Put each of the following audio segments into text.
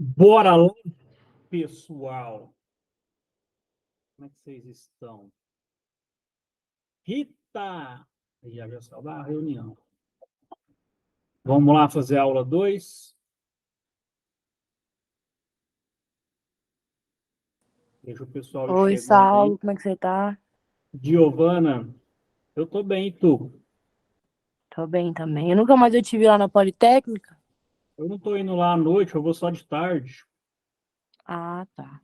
Bora lá, pessoal. Como é que vocês estão? Rita! Já saiu da reunião. Vamos lá fazer a aula 2. Deixa o pessoal ir Oi, chegando aí. Saulo, como é que você tá? Giovana, eu tô bem, e tu? Tô bem também. Eu nunca mais eu te vi lá na Politécnica. Eu não tô indo lá à noite, eu vou só de tarde. Ah, tá.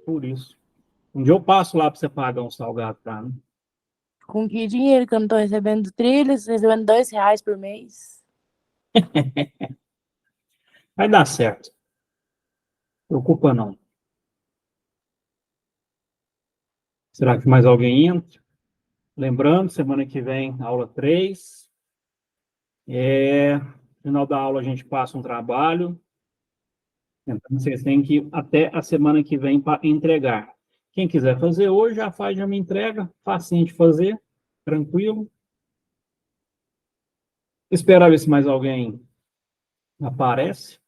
Por isso. Um dia eu passo lá para você pagar um salgado pra mim. Com que dinheiro que eu não tô recebendo trilhas, recebendo R$ 2 por mês? Vai dar certo. Não preocupa não. Será que mais alguém entra? Lembrando, semana que vem, aula 3. No final da aula a gente passa um trabalho. Então, vocês têm que ir até a semana que vem para entregar. Quem quiser fazer hoje, já faz, já me entrega. Facinho de fazer, tranquilo. Esperar ver se mais alguém aparece.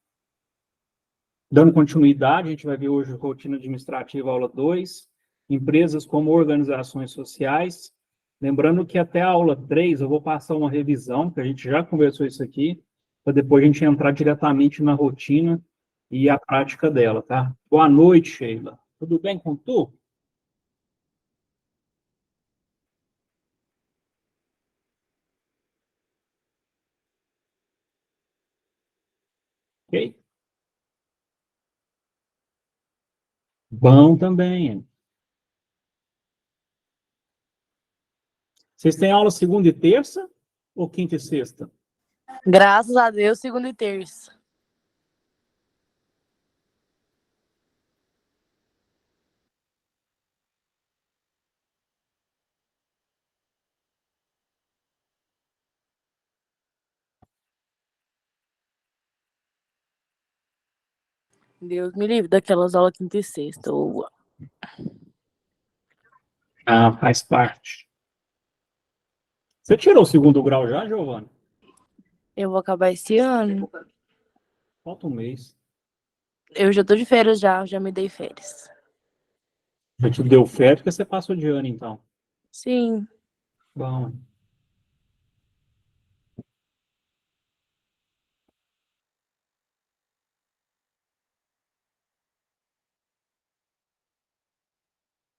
Dando continuidade, a gente vai ver hoje rotina administrativa, aula 2, empresas como organizações sociais. Lembrando que até a aula 3 eu vou passar uma revisão, que a gente já conversou isso aqui, para depois a gente entrar diretamente na rotina e a prática dela, tá? Boa noite, Sheila. Tudo bem com tu? Ok? Bom também. Vocês têm aula segunda e terça ou quinta e sexta? Graças a Deus, segunda e terça. Deus me livre daquelas aulas quinta e sexta. Ah, faz parte. Você tirou o segundo grau já, Giovana? Eu vou acabar esse ano. Falta um mês. Eu já tô de férias já me dei férias. Já te deu férias porque você passou de ano, então. Sim. Bom.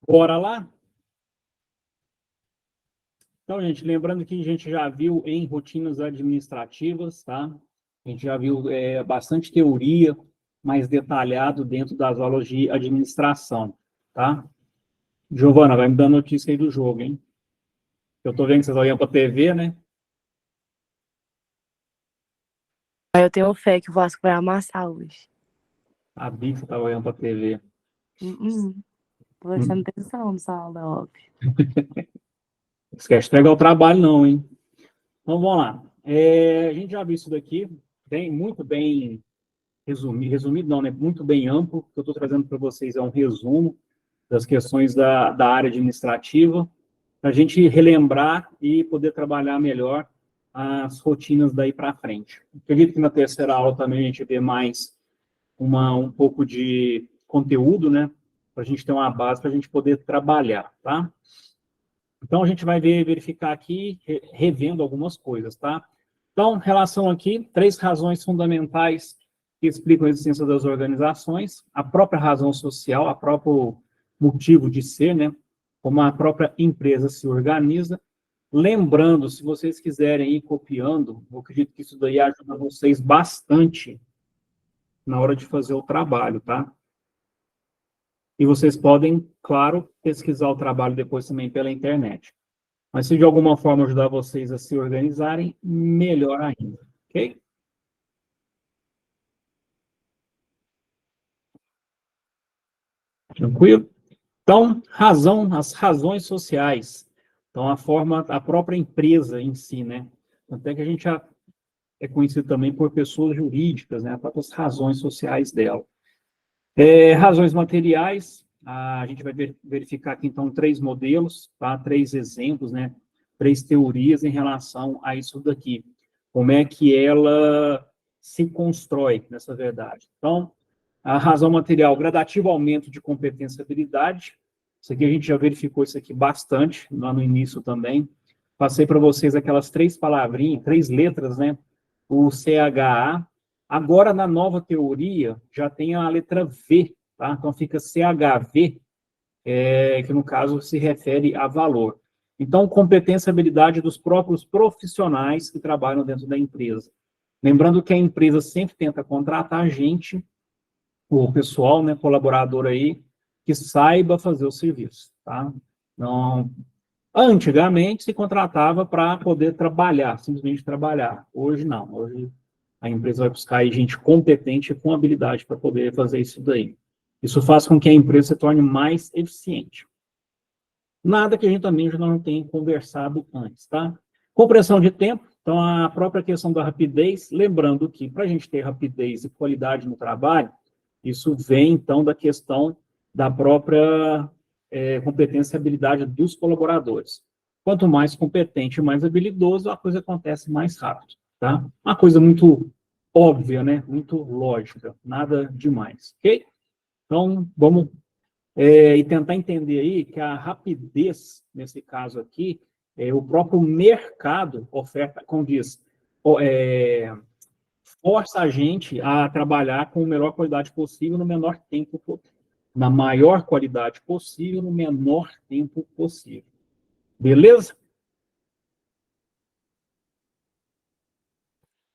Bora lá? Então, gente, lembrando que a gente já viu em rotinas administrativas, tá? A gente já viu bastante teoria mais detalhado dentro das aulas de administração, tá? Giovana, vai me dando notícia aí do jogo, hein? Eu tô vendo que vocês olham para a TV, né? Aí eu tenho fé que o Vasco vai amassar hoje. A Bia tá olhando para a TV. Tô prestando atenção nessa aula, é óbvio. Esquece de pegar o trabalho, não, hein? Então, vamos lá. A gente já viu isso daqui, bem, muito bem resumido não, né? Muito bem amplo. O que eu estou trazendo para vocês é um resumo das questões da área administrativa, para a gente relembrar e poder trabalhar melhor as rotinas daí para frente. Acredito que na terceira aula também a gente vê mais um pouco de conteúdo, né? Para a gente ter uma base para a gente poder trabalhar, tá? Então, a gente vai verificar aqui, revendo algumas coisas, tá? Então, relação aqui, 3 razões fundamentais que explicam a existência das organizações, a própria razão social, a próprio motivo de ser, né? Como a própria empresa se organiza. Lembrando, se vocês quiserem ir copiando, eu acredito que isso daí ajuda vocês bastante na hora de fazer o trabalho, tá? E vocês podem, claro, pesquisar o trabalho depois também pela internet. Mas se de alguma forma ajudar vocês a se organizarem, melhor ainda, ok? Tranquilo? Então, as razões sociais. Então, a própria empresa em si, né? Até que a gente já é conhecido também por pessoas jurídicas, né? As próprias razões sociais dela. Razões materiais, a gente vai verificar aqui, então, 3 modelos, tá? 3 exemplos, né? 3 teorias em relação a isso daqui. Como é que ela se constrói nessa verdade. Então, A razão material, gradativo aumento de competência e habilidade. Isso aqui a gente já verificou isso aqui bastante, lá no início também. Passei para vocês aquelas 3 palavrinhas, 3 letras, né? O CHA. Agora, na nova teoria, já tem a letra V, tá? Então, fica CHV, que no caso se refere a valor. Então, competência e habilidade dos próprios profissionais que trabalham dentro da empresa. Lembrando que a empresa sempre tenta contratar gente, o pessoal, né, colaborador aí, que saiba fazer o serviço, tá? Não, antigamente se contratava para poder trabalhar, simplesmente trabalhar. Hoje não, hoje a empresa vai buscar aí gente competente e com habilidade para poder fazer isso daí. Isso faz com que a empresa se torne mais eficiente. Nada que a gente também já não tenha conversado antes, tá? Compreensão de tempo, então a própria questão da rapidez, lembrando que para a gente ter rapidez e qualidade no trabalho, isso vem então da questão da própria competência e habilidade dos colaboradores. Quanto mais competente e mais habilidoso, a coisa acontece mais rápido, tá? Uma coisa muito óbvia, né? Muito lógica, nada demais, ok? Então, vamos e tentar entender aí que a rapidez, nesse caso aqui, o próprio mercado oferta, como diz, força a gente a trabalhar com a melhor qualidade possível no menor tempo, na maior qualidade possível, no menor tempo possível. Beleza?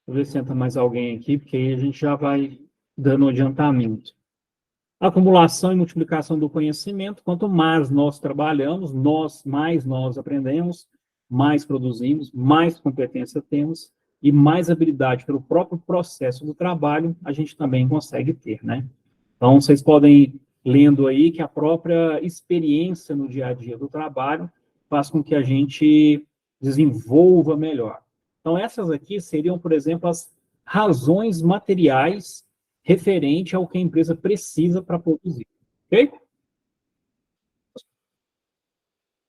Vou ver se entra mais alguém aqui, porque aí a gente já vai dando um adiantamento. Acumulação e multiplicação do conhecimento, quanto mais nós trabalhamos, mais nós aprendemos, mais produzimos, mais competência temos e mais habilidade pelo próprio processo do trabalho a gente também consegue ter, né? Então, vocês podem ir lendo aí que a própria experiência no dia a dia do trabalho faz com que a gente desenvolva melhor. Então, essas aqui seriam, por exemplo, as razões materiais referente ao que a empresa precisa para produzir. Ok? Se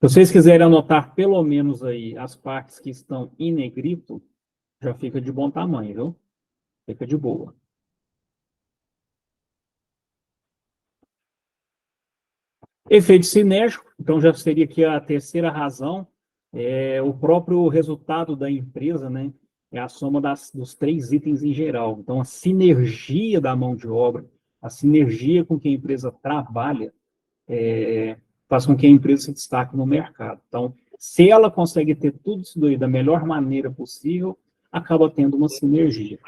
vocês quiserem anotar pelo menos aí as partes que estão em negrito, já fica de bom tamanho, viu? Fica de boa. Efeito sinérgico, então já seria aqui a terceira razão, o próprio resultado da empresa, né? É a soma dos 3 itens em geral. Então, a sinergia da mão de obra, a sinergia com que a empresa trabalha, faz com que a empresa se destaque no mercado. Então, se ela consegue ter tudo isso daí da melhor maneira possível, acaba tendo uma sinergia.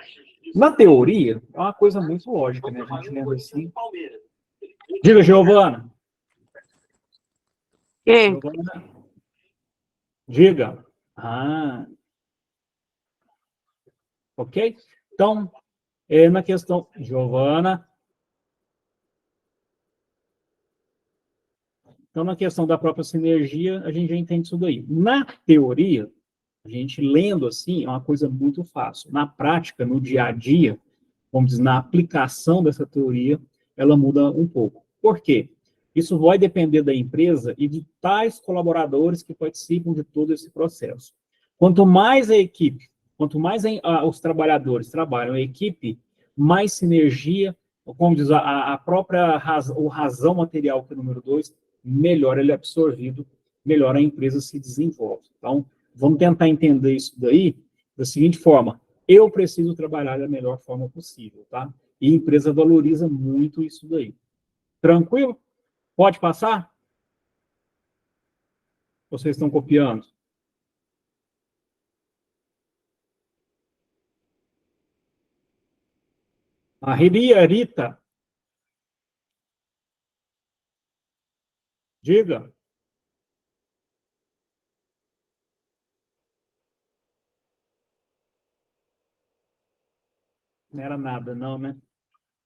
Na teoria, é uma coisa muito lógica, né? A gente lembra assim. Diga, Giovana. Giovana. Diga. Ah, ok? Então, na questão... Giovana. Então, na questão da própria sinergia, a gente já entende isso daí. Na teoria, a gente lendo assim, é uma coisa muito fácil. Na prática, no dia a dia, vamos dizer, na aplicação dessa teoria, ela muda um pouco. Por quê? Isso vai depender da empresa e de tais colaboradores que participam de todo esse processo. Quanto mais a equipe, quanto mais os trabalhadores trabalham a equipe, mais sinergia, como diz a própria razão material, que é o número 2, melhor ele é absorvido, melhor a empresa se desenvolve. Então, vamos tentar entender isso daí da seguinte forma: eu preciso trabalhar da melhor forma possível, tá? E a empresa valoriza muito isso daí. Tranquilo? Pode passar? Vocês estão copiando? A Rita, diga. Não era nada, não, né?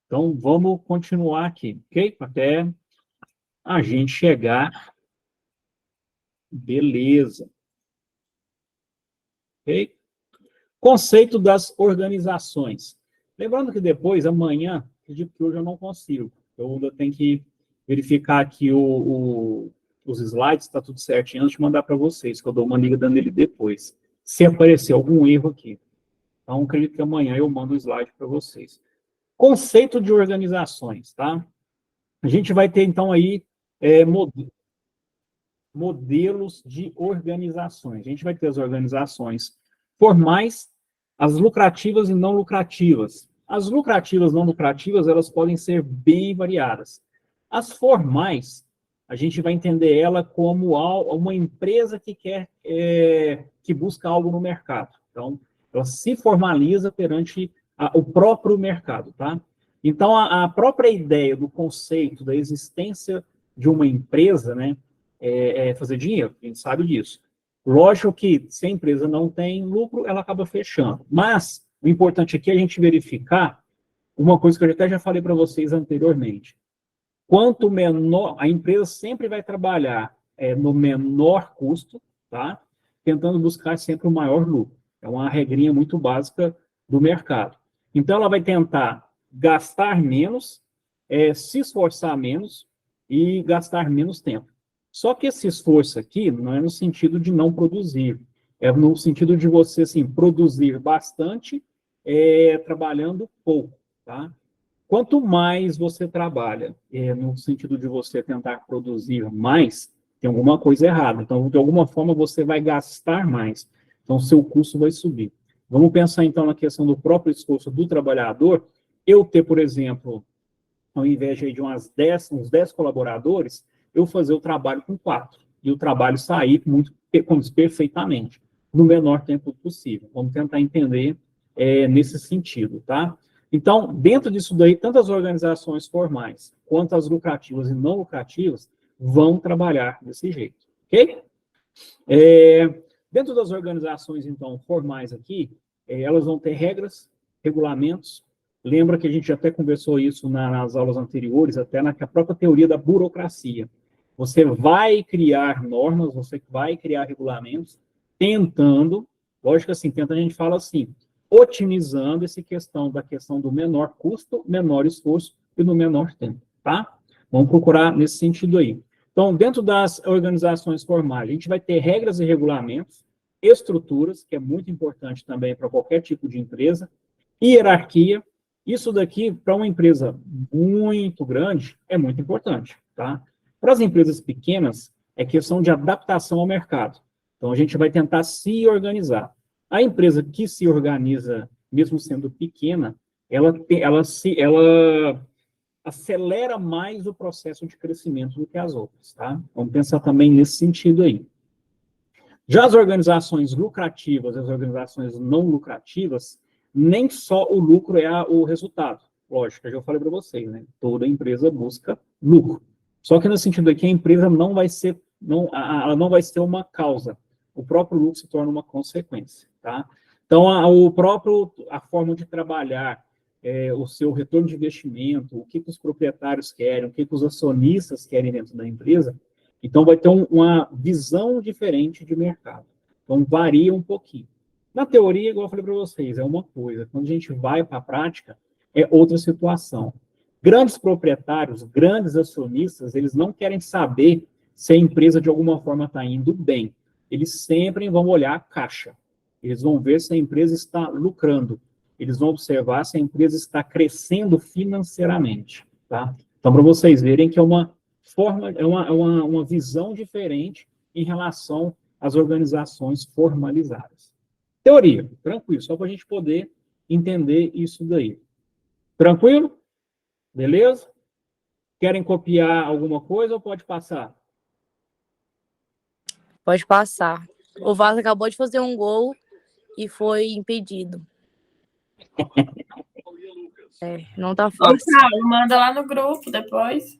Então, vamos continuar aqui, ok? Até a gente chegar. Beleza. Ok? Conceito das organizações. Lembrando que depois, amanhã, acredito que hoje eu não consigo. Eu ainda tenho que verificar aqui os slides, está tudo certinho, antes de mandar para vocês, que eu dou uma liga nele depois. Se aparecer algum erro aqui. Então, acredito que amanhã eu mando o slide para vocês. Conceito de organizações, tá? A gente vai ter, então, aí, modelos de organizações. A gente vai ter as organizações formais, as lucrativas e não lucrativas. As lucrativas e não lucrativas, elas podem ser bem variadas. As formais, a gente vai entender ela como uma empresa que quer, que busca algo no mercado. Então, ela se formaliza perante o próprio mercado, tá? Então, a própria ideia do conceito da existência de uma empresa, né, fazer dinheiro, a gente sabe disso. Lógico que se a empresa não tem lucro, ela acaba fechando. Mas o importante aqui é a gente verificar uma coisa que eu até já falei para vocês anteriormente. Quanto menor, a empresa sempre vai trabalhar no menor custo, tá? Tentando buscar sempre o maior lucro. É uma regrinha muito básica do mercado. Então, ela vai tentar gastar menos, se esforçar menos e gastar menos tempo. Só que esse esforço aqui não é no sentido de não produzir, é no sentido de você, assim, produzir bastante, trabalhando pouco, tá? Quanto mais você trabalha, no sentido de você tentar produzir mais, tem alguma coisa errada. Então, de alguma forma, você vai gastar mais. Então, seu custo vai subir. Vamos pensar, então, na questão do próprio esforço do trabalhador. Eu ter, por exemplo, ao invés de uns 10 colaboradores, eu fazer o trabalho com 4. E o trabalho sair perfeitamente, no menor tempo possível. Vamos tentar entender nesse sentido, tá? Então, dentro disso daí, tanto as organizações formais quanto as lucrativas e não lucrativas vão trabalhar desse jeito, ok? Dentro das organizações, então, formais aqui, elas vão ter regras, regulamentos. Lembra que a gente até conversou isso nas aulas anteriores, até na própria teoria da burocracia. Você vai criar normas, você vai criar regulamentos, tentando, lógico assim, a gente fala assim, otimizando essa questão do menor custo, menor esforço e no menor tempo, tá? Vamos procurar nesse sentido aí. Então, dentro das organizações formais, a gente vai ter regras e regulamentos, estruturas, que é muito importante também para qualquer tipo de empresa, hierarquia. Isso daqui, para uma empresa muito grande, é muito importante, tá? Para as empresas pequenas, é questão de adaptação ao mercado. Então, a gente vai tentar se organizar. A empresa que se organiza, mesmo sendo pequena, ela acelera mais o processo de crescimento do que as outras, tá? Vamos pensar também nesse sentido aí. Já as organizações lucrativas e as organizações não lucrativas, nem só o lucro é o resultado. Lógico, eu já falei para vocês, né? Toda empresa busca lucro. Só que no sentido aqui, a empresa não vai ser, ela não vai ser uma causa. O próprio lucro se torna uma consequência, tá? Então, a forma de trabalhar, o seu retorno de investimento, o que os proprietários querem, o que os acionistas querem dentro da empresa, então vai ter uma visão diferente de mercado. Então, varia um pouquinho. Na teoria, igual eu falei para vocês, é uma coisa. Quando a gente vai para a prática, é outra situação. Grandes proprietários, grandes acionistas, eles não querem saber se a empresa, de alguma forma, está indo bem. Eles sempre vão olhar a caixa. Eles vão ver se a empresa está lucrando. Eles vão observar se a empresa está crescendo financeiramente, tá? Então, para vocês verem que é uma forma, uma visão diferente em relação às organizações formalizadas. Teoria, tranquilo, só para a gente poder entender isso daí. Tranquilo? Beleza? Querem copiar alguma coisa ou pode passar? Pode passar. O Vasco acabou de fazer um gol e foi impedido. Não tá fácil. Paulo, manda lá no grupo depois.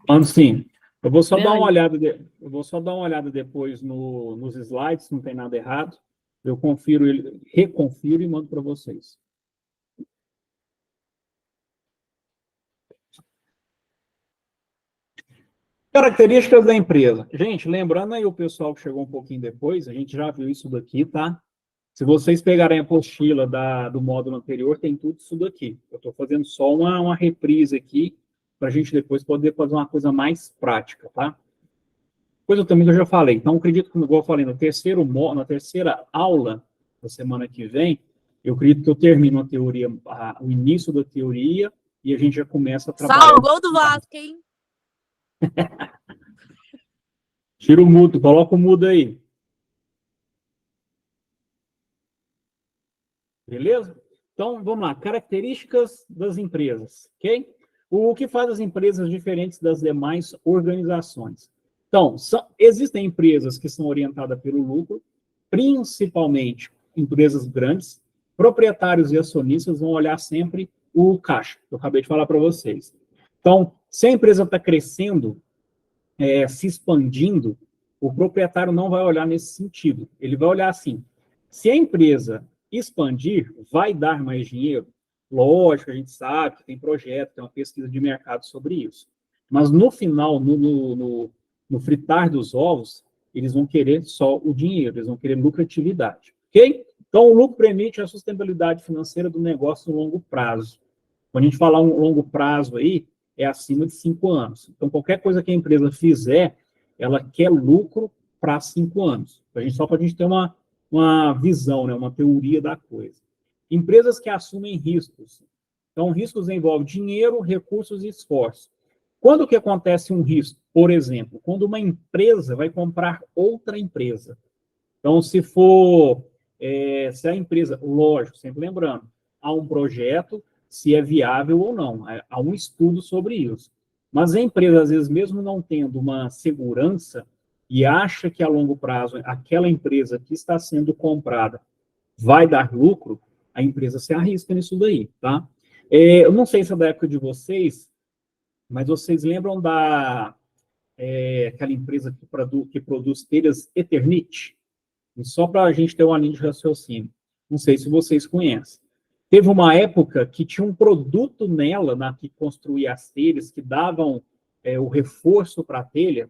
Mano, sim. Eu vou só dar uma olhada, depois nos slides, não tem nada errado. Eu confiro ele, reconfiro e mando para vocês. Características da empresa. Gente, lembrando aí o pessoal que chegou um pouquinho depois, a gente já viu isso daqui, tá? Se vocês pegarem a apostila do módulo anterior, tem tudo isso daqui. Eu estou fazendo só uma reprise aqui, para a gente depois poder fazer uma coisa mais prática, tá? Coisa também que eu já falei. Então, acredito que, igual eu falei, na terceira aula da semana que vem, Eu acredito que eu termino a teoria, o início da teoria, e a gente já começa a trabalhar. Salve, gol do Vasco, hein? Tira o mudo, coloca o mudo aí. Beleza? Então, vamos lá. Características das empresas, ok? O que faz as empresas diferentes das demais organizações? Então, existem empresas que são orientadas pelo lucro, principalmente empresas grandes. Proprietários e acionistas vão olhar sempre o caixa, que eu acabei de falar para vocês. Então, se a empresa está crescendo, se expandindo, o proprietário não vai olhar nesse sentido. Ele vai olhar assim, se a empresa expandir, vai dar mais dinheiro? Lógico, a gente sabe que tem projeto, tem uma pesquisa de mercado sobre isso. Mas no final, no fritar dos ovos, eles vão querer só o dinheiro, eles vão querer lucratividade, ok? Então, o lucro permite a sustentabilidade financeira do negócio no longo prazo. Quando a gente fala um longo prazo aí, é acima de 5 anos. Então, qualquer coisa que a empresa fizer, ela quer lucro para 5 anos. Só para a gente ter uma visão, né, uma teoria da coisa. Empresas que assumem riscos. Então, riscos envolvem dinheiro, recursos e esforço. Quando que acontece um risco? Por exemplo, quando uma empresa vai comprar outra empresa. Então, se a empresa, lógico, sempre lembrando, há um projeto, se é viável ou não, há um estudo sobre isso. Mas a empresa, às vezes, mesmo não tendo uma segurança e acha que a longo prazo aquela empresa que está sendo comprada vai dar lucro, a empresa se arrisca nisso daí, tá? Eu não sei se é da época de vocês, mas vocês lembram aquela empresa que produz telhas Eternit? E só para a gente ter uma linha de raciocínio. Não sei se vocês conhecem. Teve uma época que tinha um produto nela, que construía as telhas, que davam o reforço para a telha,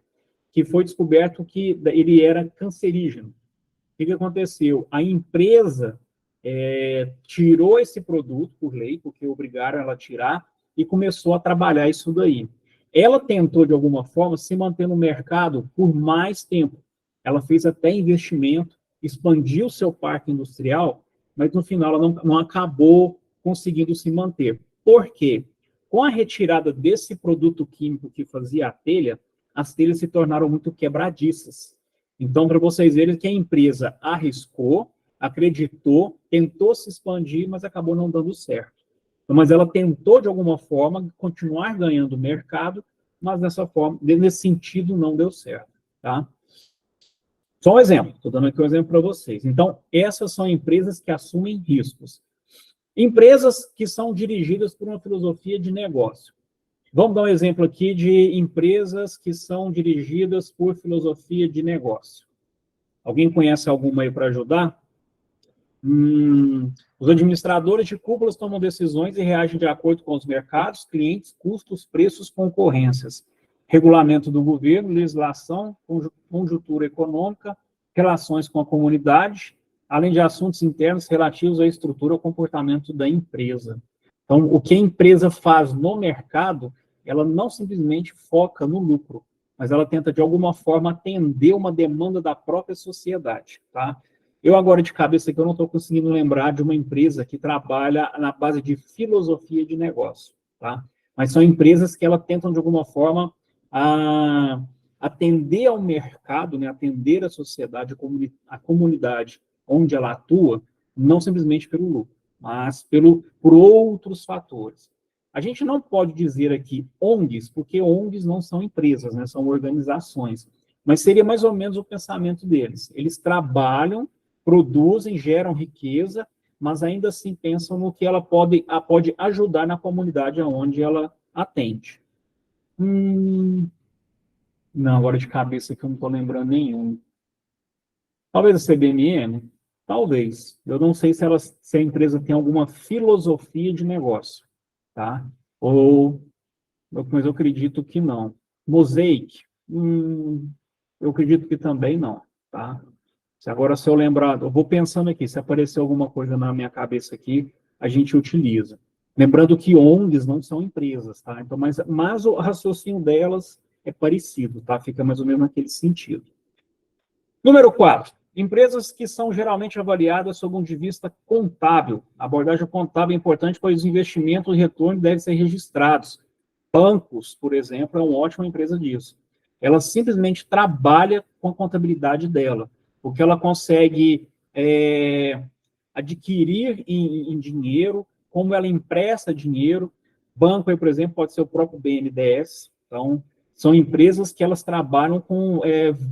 que foi descoberto que ele era cancerígeno. O que aconteceu? A empresa tirou esse produto por lei, porque obrigaram ela a tirar, e começou a trabalhar isso daí. Ela tentou, de alguma forma, se manter no mercado por mais tempo. Ela fez até investimento, expandiu seu parque industrial, mas no final ela não acabou conseguindo se manter. Por quê? Com a retirada desse produto químico que fazia a telha, as telhas se tornaram muito quebradiças. Então, para vocês verem que a empresa arriscou, acreditou, tentou se expandir, mas acabou não dando certo. Mas ela tentou, de alguma forma, continuar ganhando mercado, mas nesse sentido não deu certo. Tá? Só um exemplo, estou dando aqui um exemplo para vocês. Então, essas são empresas que assumem riscos. Empresas que são dirigidas por uma filosofia de negócio. Vamos dar um exemplo aqui de empresas que são dirigidas por filosofia de negócio. Alguém conhece alguma aí para ajudar? Os administradores de cúpulas tomam decisões e reagem de acordo com os mercados, clientes, custos, preços, concorrências, regulamento do governo, legislação, conjuntura econômica, relações com a comunidade, além de assuntos internos relativos à estrutura ou comportamento da empresa. Então, o que a empresa faz no mercado, ela não simplesmente foca no lucro, mas ela tenta, de alguma forma, atender uma demanda da própria sociedade, tá? Eu agora, de cabeça aqui, eu não estou conseguindo lembrar de uma empresa que trabalha na base de filosofia de negócio, tá? Mas são empresas que elas tentam, de alguma forma, atender ao mercado, né? Atender a sociedade, a comunidade onde ela atua, não simplesmente pelo lucro, mas por outros fatores. A gente não pode dizer aqui ONGs, porque ONGs não são empresas, né? São organizações. Mas seria mais ou menos o pensamento deles. Eles trabalham, produzem, geram riqueza, mas ainda assim pensam no que ela pode ajudar na comunidade onde ela atende. Não, agora de cabeça que eu não estou lembrando nenhum. Talvez a CBMN? Talvez. Eu não sei se a empresa tem alguma filosofia de negócio, tá? Mas eu acredito que não. Mosaic? Eu acredito que também não, tá? Agora, se eu lembrar, eu vou pensando aqui, se aparecer alguma coisa na minha cabeça aqui, a gente utiliza. Lembrando que ONGs não são empresas, tá? Então, mas o raciocínio delas é parecido, tá? Fica mais ou menos naquele sentido. Número 4. Empresas que são geralmente avaliadas sob um ponto de vista contábil. A abordagem contábil é importante, pois os investimentos e retorno devem ser registrados. Bancos, por exemplo, é uma ótima empresa disso. Ela simplesmente trabalha com a contabilidade dela, porque ela consegue adquirir em dinheiro, como ela empresta dinheiro. Banco, aí, por exemplo, pode ser o próprio BNDES. Então, são empresas que elas trabalham com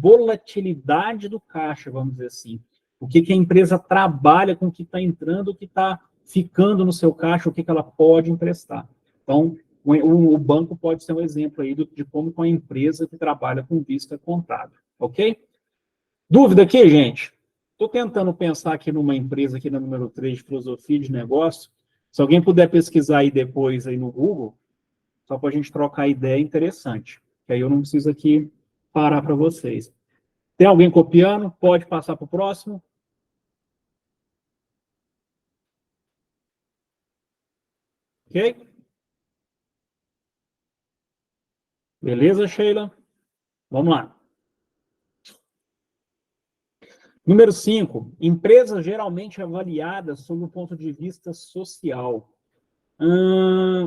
volatilidade do caixa, vamos dizer assim. O que a empresa trabalha com o que está entrando, o que está ficando no seu caixa, o que ela pode emprestar. Então, o banco pode ser um exemplo aí de como uma empresa que trabalha com vista contábil, ok? Dúvida aqui, gente? Estou tentando pensar aqui numa empresa aqui na número 3 de filosofia de negócio. Se alguém puder pesquisar aí depois aí no Google, só para a gente trocar ideia, interessante. Que aí eu não preciso aqui parar para vocês. Tem alguém copiando? Pode passar para o próximo. Ok? Beleza, Sheila? Vamos lá. Número 5. Empresas geralmente avaliadas sob o ponto de vista social.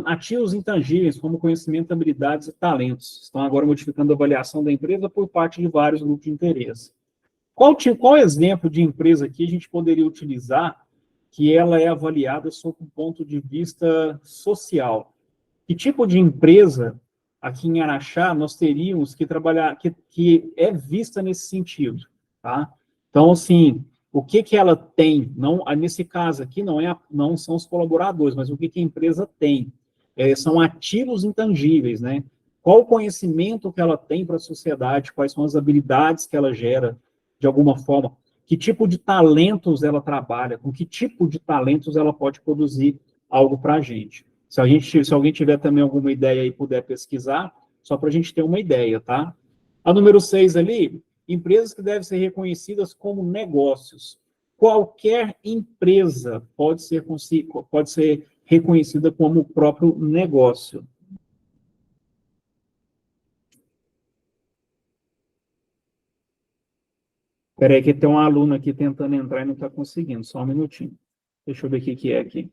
Ativos intangíveis, como conhecimento, habilidades e talentos. Estão agora modificando a avaliação da empresa por parte de vários grupos de interesse. Qual exemplo de empresa aqui a gente poderia utilizar que ela é avaliada sob o ponto de vista social? Que tipo de empresa aqui em Araxá nós teríamos que trabalhar, que é vista nesse sentido, tá? Então, assim, o que ela tem, não, nesse caso aqui não são os colaboradores, mas o que a empresa tem? São ativos intangíveis, né? Qual o conhecimento que ela tem para a sociedade, quais são as habilidades que ela gera, de alguma forma, que tipo de talentos ela trabalha, com que tipo de talentos ela pode produzir algo para a gente. Se alguém tiver também alguma ideia e puder pesquisar, só para a gente ter uma ideia, tá? A número 6 ali, empresas que devem ser reconhecidas como negócios. Qualquer empresa pode ser reconhecida como o próprio negócio. Espera aí que tem um aluno aqui tentando entrar e não está conseguindo. Só um minutinho. Deixa eu ver o que é aqui.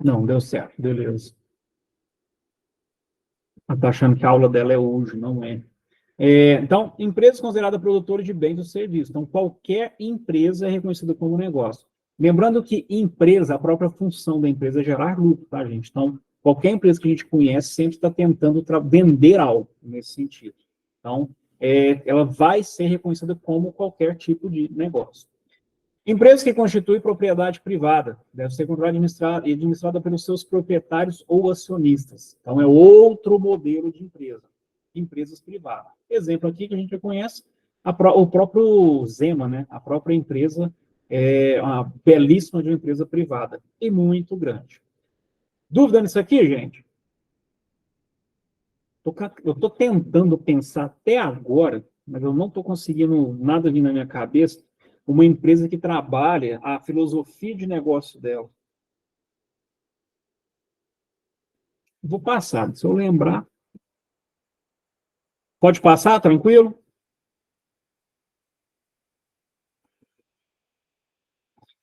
Não, deu certo. Beleza. Ela está achando que a aula dela é hoje, não é. Então, empresas consideradas produtoras de bens ou serviços. Então, qualquer empresa é reconhecida como negócio. Lembrando que empresa, a própria função da empresa é gerar lucro, tá, gente? Então, qualquer empresa que a gente conhece sempre está tentando vender algo nesse sentido. Então, ela vai ser reconhecida como qualquer tipo de negócio. Empresas que constituem propriedade privada, deve ser controlada e administrada pelos seus proprietários ou acionistas. Então, é outro modelo de empresa. Empresas privadas. Exemplo aqui que a gente conhece, o próprio Zema, né? A própria empresa é uma belíssima de uma empresa privada e muito grande. Dúvida nisso aqui, gente? Eu estou tentando pensar até agora, mas eu não estou conseguindo nada vir na minha cabeça, uma empresa que trabalha a filosofia de negócio dela. Vou passar, se eu lembrar. Pode passar, tranquilo?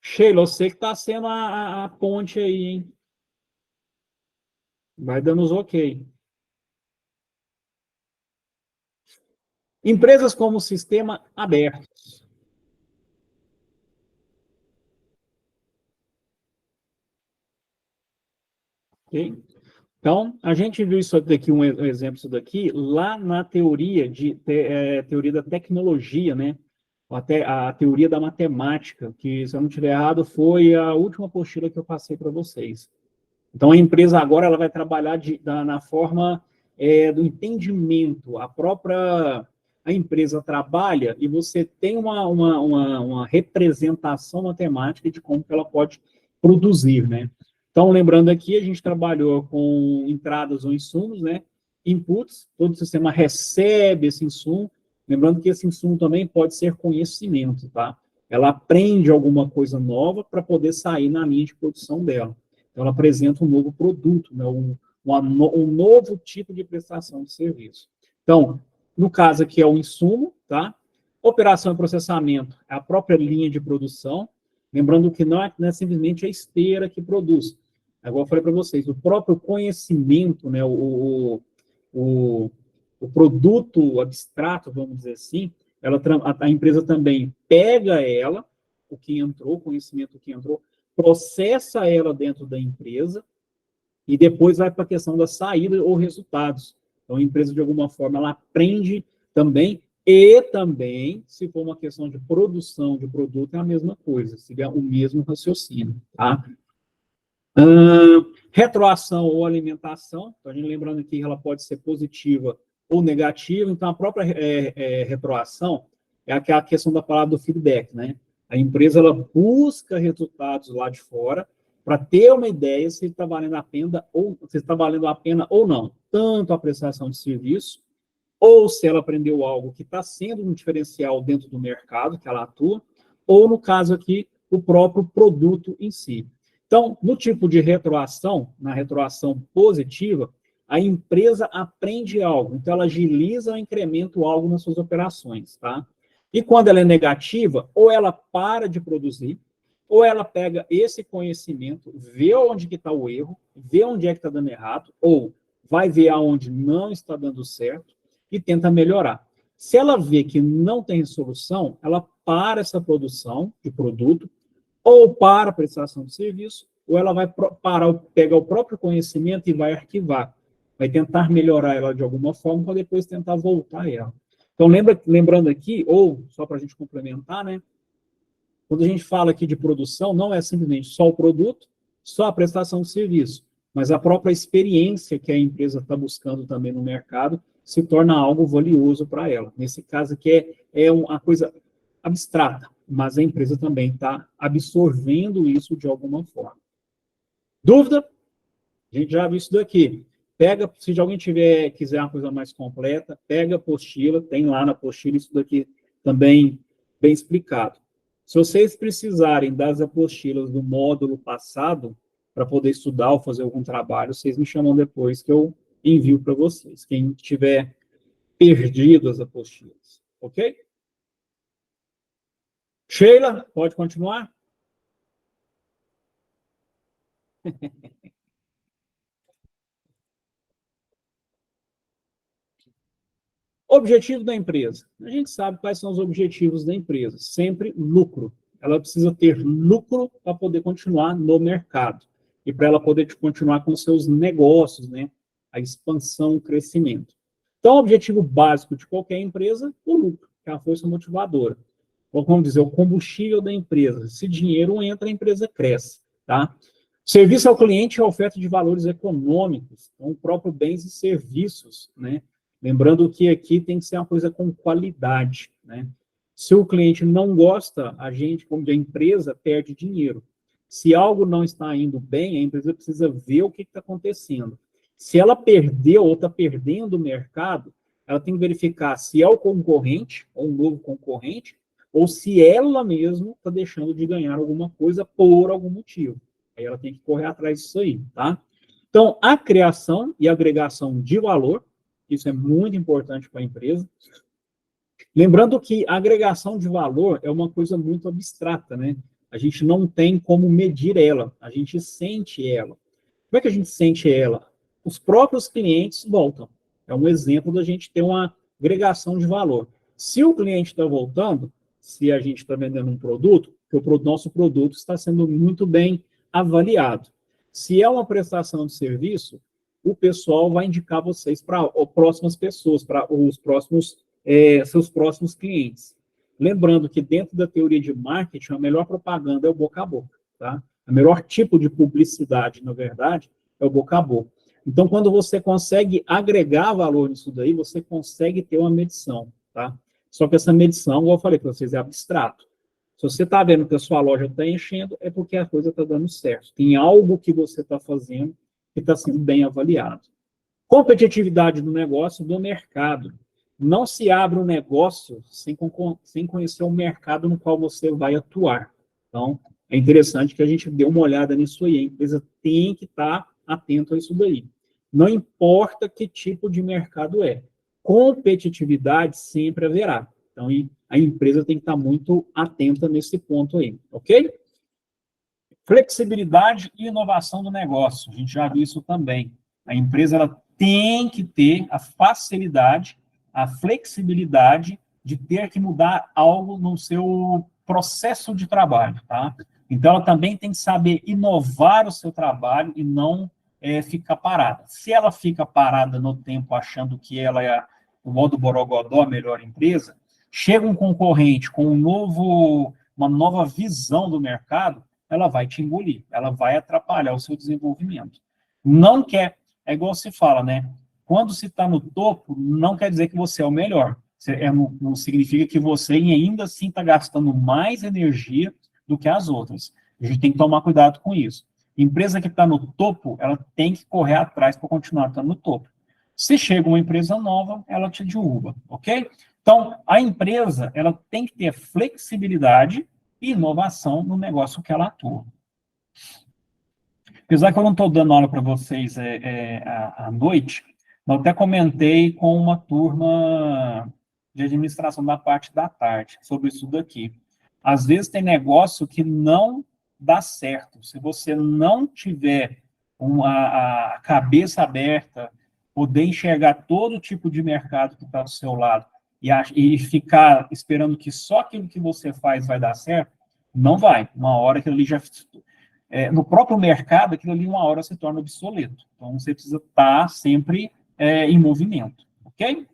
Sheila, eu sei que está sendo a ponte aí, hein? Vai dando os ok. Empresas como sistema abertos. Ok? Então, a gente viu isso daqui, um exemplo disso daqui, lá na teoria teoria da tecnologia, né? Até a teoria da matemática, que, se eu não estiver errado, foi a última apostila que eu passei para vocês. Então, a empresa agora ela vai trabalhar na forma do entendimento. A empresa trabalha e você tem uma representação matemática de como que ela pode produzir, né? Então, lembrando aqui, a gente trabalhou com entradas ou insumos, né? Inputs, todo o sistema recebe esse insumo. Lembrando que esse insumo também pode ser conhecimento, tá? Ela aprende alguma coisa nova para poder sair na linha de produção dela. Então, ela apresenta um novo produto, né? Um novo tipo de prestação de serviço. Então, no caso aqui é o insumo, tá? Operação e processamento é a própria linha de produção. Lembrando que não é simplesmente a esteira que produz. Agora eu falei para vocês, o próprio conhecimento, né? O produto abstrato, vamos dizer assim, a empresa também pega o que entrou, o conhecimento que entrou, processa ela dentro da empresa e depois vai para a questão da saída ou resultados. Então, a empresa, de alguma forma, ela aprende também, e também, se for uma questão de produção de produto, é a mesma coisa, seria o mesmo raciocínio, tá? Retroação ou alimentação, então, a gente lembrando que ela pode ser positiva ou negativa, então a própria retroação é aquela questão da palavra do feedback, né? A empresa, ela busca resultados lá de fora para ter uma ideia se está valendo a pena ou não, tanto a prestação de serviço, ou se ela aprendeu algo que está sendo um diferencial dentro do mercado que ela atua, ou, no caso aqui, o próprio produto em si. Então, no tipo de retroação, na retroação positiva, a empresa aprende algo, então ela agiliza ou incrementa algo nas suas operações, tá? E quando ela é negativa, ou ela para de produzir, ou ela pega esse conhecimento, vê onde que está o erro, vê onde é que está dando errado, ou vai ver aonde não está dando certo e tenta melhorar. Se ela vê que não tem solução, ela para essa produção de produto, ou para a prestação de serviço, ou ela vai pegar o próprio conhecimento e vai arquivar. Vai tentar melhorar ela de alguma forma, para depois tentar voltar a ela. Então, lembrando aqui, ou só para a gente complementar, né? Quando a gente fala aqui de produção, não é simplesmente só o produto, só a prestação de serviço, mas a própria experiência que a empresa está buscando também no mercado se torna algo valioso para ela. Nesse caso aqui é uma coisa abstrata, mas a empresa também está absorvendo isso de alguma forma. Dúvida? A gente já viu isso daqui. Se alguém quiser uma coisa mais completa, pega a apostila, tem lá na apostila isso daqui também bem explicado. Se vocês precisarem das apostilas do módulo passado, para poder estudar ou fazer algum trabalho, vocês me chamam depois que eu envio para vocês. Quem tiver perdido as apostilas, ok? Sheila, pode continuar? Objetivo da empresa. A gente sabe quais são os objetivos da empresa. Sempre lucro. Ela precisa ter lucro para poder continuar no mercado. E para ela poder continuar com seus negócios, né? A expansão, o crescimento. Então, o objetivo básico de qualquer empresa, o lucro, que é a força motivadora. Ou, vamos dizer, o combustível da empresa. Se dinheiro entra, a empresa cresce, tá? Serviço ao cliente é a oferta de valores econômicos, então, o próprio bens e serviços, né? Lembrando que aqui tem que ser uma coisa com qualidade, né? Se o cliente não gosta, a gente, como a empresa, perde dinheiro. Se algo não está indo bem, a empresa precisa ver o que está acontecendo. Se ela perdeu ou está perdendo o mercado, ela tem que verificar se é o concorrente, ou um novo concorrente, ou se ela mesma está deixando de ganhar alguma coisa por algum motivo. Aí ela tem que correr atrás disso aí, tá? Então, a criação e agregação de valor, isso é muito importante para a empresa. Lembrando que a agregação de valor é uma coisa muito abstrata, né? A gente não tem como medir ela, a gente sente ela. Como é que a gente sente ela? Os próprios clientes voltam. É um exemplo da gente ter uma agregação de valor. Se o cliente está voltando, se a gente está vendendo um produto, que o nosso produto está sendo muito bem avaliado. Se é uma prestação de serviço, o pessoal vai indicar vocês para próximas pessoas, para os próximos, seus próximos clientes. Lembrando que dentro da teoria de marketing, a melhor propaganda é o boca a boca, tá? O melhor tipo de publicidade, na verdade, é o boca a boca. Então, quando você consegue agregar valor nisso daí, você consegue ter uma medição, tá? Só que essa medição, como eu falei para vocês, é abstrato. Se você está vendo que a sua loja está enchendo, é porque a coisa está dando certo. Tem algo que você está fazendo que está sendo bem avaliado. Competitividade do negócio, do mercado. Não se abre um negócio sem conhecer o mercado no qual você vai atuar. Então, é interessante que a gente dê uma olhada nisso aí. A empresa tem que estar atenta a isso daí. Não importa que tipo de mercado é. Competitividade sempre haverá. Então, a empresa tem que estar muito atenta nesse ponto aí, ok? Flexibilidade e inovação do negócio. A gente já viu isso também. A empresa ela tem que ter a facilidade, a flexibilidade de ter que mudar algo no seu processo de trabalho, tá? Então, ela também tem que saber inovar o seu trabalho e não ficar parada. Se ela fica parada no tempo achando que ela é o modo borogodó, a melhor empresa, chega um concorrente com uma nova visão do mercado, ela vai te engolir, ela vai atrapalhar o seu desenvolvimento. Não quer, é igual se fala, né? Quando se está no topo, não quer dizer que você é o melhor. Não significa que você ainda assim está gastando mais energia do que as outras. A gente tem que tomar cuidado com isso. Empresa que está no topo, ela tem que correr atrás para continuar estando no topo. Se chega uma empresa nova, ela te derruba, ok? Então, a empresa, ela tem que ter flexibilidade e inovação no negócio que ela atua. Apesar que eu não estou dando aula para vocês à noite, eu até comentei com uma turma de administração da parte da tarde sobre isso daqui. Às vezes tem negócio que não dá certo. Se você não tiver a cabeça aberta, poder enxergar todo tipo de mercado que está do seu lado e ficar esperando que só aquilo que você faz vai dar certo, não vai. Uma hora aquilo ali já... no próprio mercado, aquilo ali uma hora se torna obsoleto. Então, você precisa estar sempre em movimento, ok?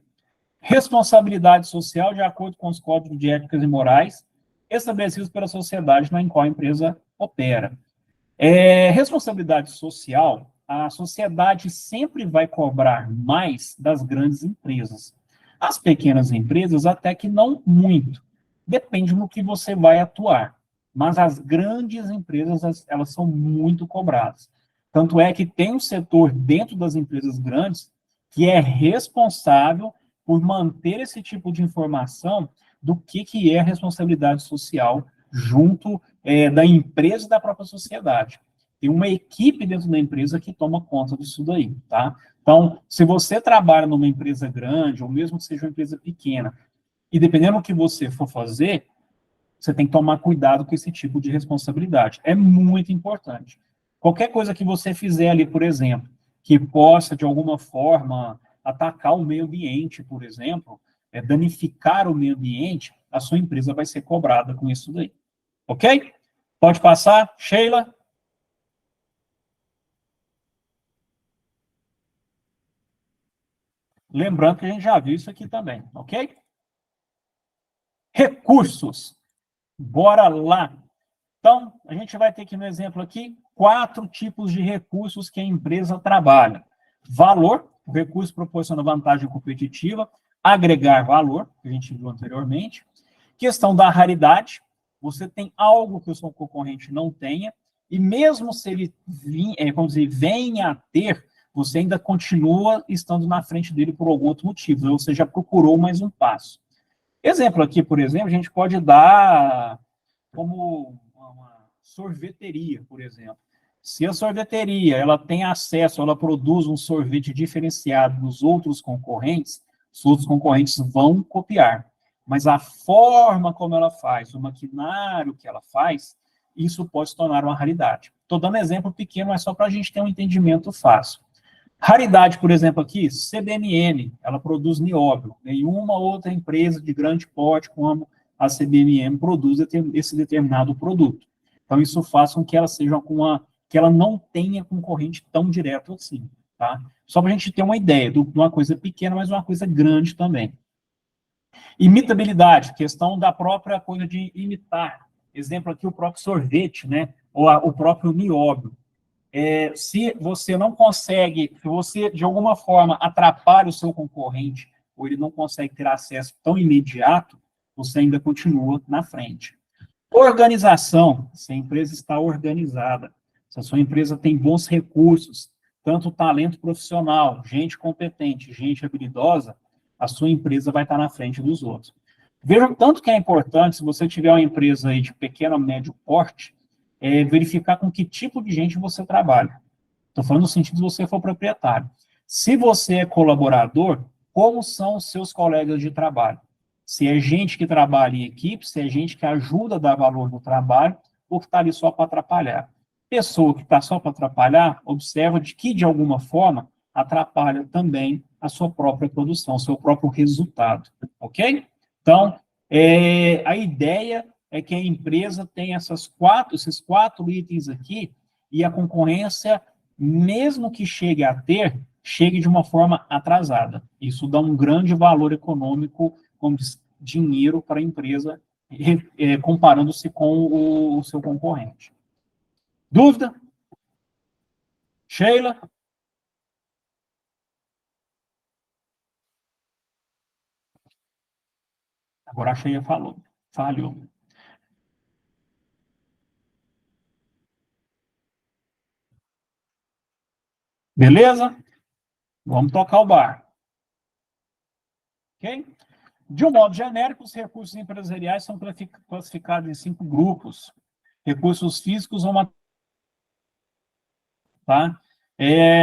Responsabilidade social de acordo com os códigos de éticas e morais estabelecidos pela sociedade na qual a empresa opera. Responsabilidade social, a sociedade sempre vai cobrar mais das grandes empresas. As pequenas empresas, até que não muito. Depende no que você vai atuar. Mas as grandes empresas, elas são muito cobradas. Tanto é que tem um setor dentro das empresas grandes que é responsável por manter esse tipo de informação do que é a responsabilidade social junto da empresa e da própria sociedade. Tem uma equipe dentro da empresa que toma conta disso daí, tá? Então, se você trabalha numa empresa grande, ou mesmo que seja uma empresa pequena, e dependendo do que você for fazer, você tem que tomar cuidado com esse tipo de responsabilidade. É muito importante. Qualquer coisa que você fizer ali, por exemplo, que possa, de alguma forma, atacar o meio ambiente, por exemplo, danificar o meio ambiente, a sua empresa vai ser cobrada com isso daí. Ok? Pode passar, Sheila? Lembrando que a gente já viu isso aqui também, ok? Recursos. Bora lá. Então, a gente vai ter aqui no exemplo aqui 4 tipos de recursos que a empresa trabalha. Valor, o recurso proporciona vantagem competitiva, agregar valor, que a gente viu anteriormente. Questão da raridade, você tem algo que o seu concorrente não tenha, e mesmo se ele venha a ter, você ainda continua estando na frente dele por algum outro motivo, ou você já procurou mais um passo. Exemplo aqui, por exemplo, a gente pode dar como uma sorveteria, por exemplo. Se a sorveteria ela tem acesso, ela produz um sorvete diferenciado dos outros concorrentes, os outros concorrentes vão copiar. Mas a forma como ela faz, o maquinário que ela faz, isso pode se tornar uma raridade. Estou dando exemplo pequeno, mas só para a gente ter um entendimento fácil. Raridade, por exemplo, aqui, CBMM, ela produz nióbio. Nenhuma outra empresa de grande porte como a CBMM produz esse determinado produto. Então, isso faz com que ela seja que ela não tenha concorrente tão direto assim, tá? Só para a gente ter uma ideia de uma coisa pequena, mas uma coisa grande também. Imitabilidade, questão da própria coisa de imitar. Exemplo aqui, o próprio sorvete, né? Ou o próprio nióbio. Se você não consegue, se você, de alguma forma, atrapalha o seu concorrente, ou ele não consegue ter acesso tão imediato, você ainda continua na frente. Organização, se a empresa está organizada, se a sua empresa tem bons recursos, tanto talento profissional, gente competente, gente habilidosa, a sua empresa vai estar na frente dos outros. Vejam tanto que é importante, se você tiver uma empresa aí de pequeno ou médio porte, verificar com que tipo de gente você trabalha. Estou falando no sentido de você for proprietário. Se você é colaborador, como são os seus colegas de trabalho? Se é gente que trabalha em equipe, se é gente que ajuda a dar valor no trabalho, ou que está ali só para atrapalhar. Pessoa que está só para atrapalhar, observa de que, de alguma forma, atrapalha também a sua própria produção, o seu próprio resultado, ok? Então, a ideia é que a empresa tenha esses quatro itens aqui, e a concorrência, mesmo que chegue a ter, chegue de uma forma atrasada. Isso dá um grande valor econômico, como dinheiro para a empresa, comparando-se com o seu concorrente. Dúvida? Sheila? Agora a Sheila falhou. Beleza? Vamos tocar o bar. Ok? De um modo genérico, os recursos empresariais são classificados em 5 grupos. Recursos físicos ou materiais. Tá?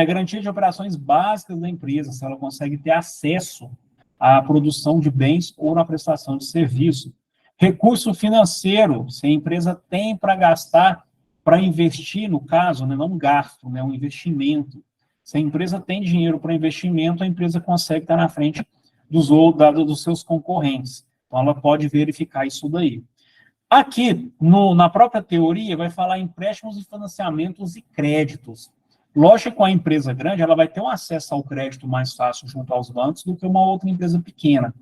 Garantia de operações básicas da empresa, se ela consegue ter acesso à produção de bens ou na prestação de serviço. Recurso financeiro, se a empresa tem para gastar, para investir, no caso, né, não um gasto, né, um investimento. Se a empresa tem dinheiro para investimento, a empresa consegue estar na frente dos seus concorrentes. Então, ela pode verificar isso daí. Aqui, na própria teoria, vai falar empréstimos e financiamentos e créditos. Lógico que com a empresa grande, ela vai ter um acesso ao crédito mais fácil junto aos bancos do que uma outra empresa pequena.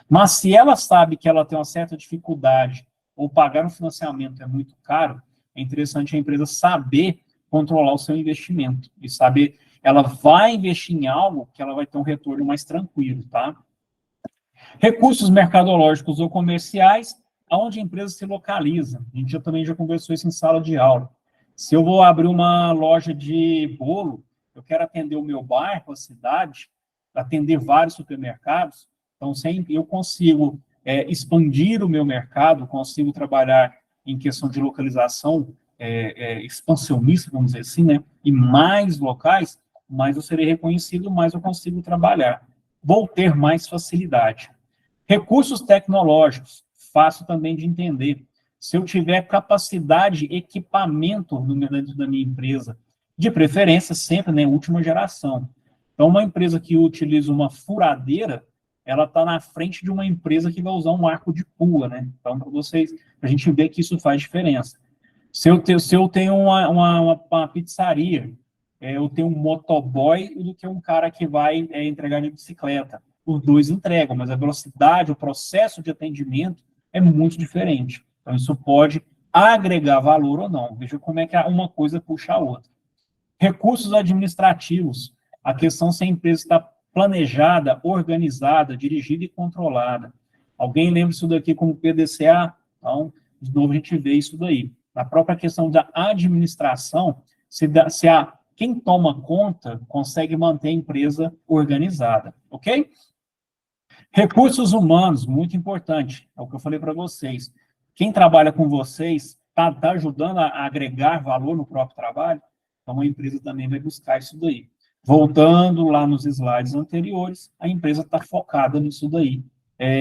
Mas se ela sabe que ela tem uma certa dificuldade ou pagar um financiamento é muito caro, é interessante a empresa saber controlar o seu investimento e saber, ela vai investir em algo que ela vai ter um retorno mais tranquilo, tá? Recursos mercadológicos ou comerciais, aonde a empresa se localiza. A gente também já conversou isso em sala de aula. Se eu vou abrir uma loja de bolo, eu quero atender o meu bairro, a cidade, atender vários supermercados, então sempre eu consigo expandir o meu mercado, consigo trabalhar em questão de localização expansionista, vamos dizer assim, né? E mais locais, mais eu serei reconhecido, mais eu consigo trabalhar. Vou ter mais facilidade. Recursos tecnológicos, fácil também de entender. Se eu tiver capacidade, equipamento dentro da minha empresa, de preferência sempre, né, última geração. Então, uma empresa que utiliza uma furadeira, ela está na frente de uma empresa que vai usar um arco de pua, né? Então, para vocês, a gente vê que isso faz diferença. Se eu tenho uma pizzaria, eu tenho um motoboy do que um cara que vai entregar de bicicleta. Os dois entregam, mas a velocidade, o processo de atendimento é muito diferente. Então, isso pode agregar valor ou não. Veja como é que uma coisa puxa a outra. Recursos administrativos. A questão se a empresa está planejada, organizada, dirigida e controlada. Alguém lembra isso daqui como PDCA? Então, de novo, a gente vê isso daí. Na própria questão da administração, quem toma conta consegue manter a empresa organizada, ok? Recursos humanos, muito importante, é o que eu falei para vocês. Quem trabalha com vocês está ajudando a agregar valor no próprio trabalho, então a empresa também vai buscar isso daí. Voltando lá nos slides anteriores, a empresa está focada nisso daí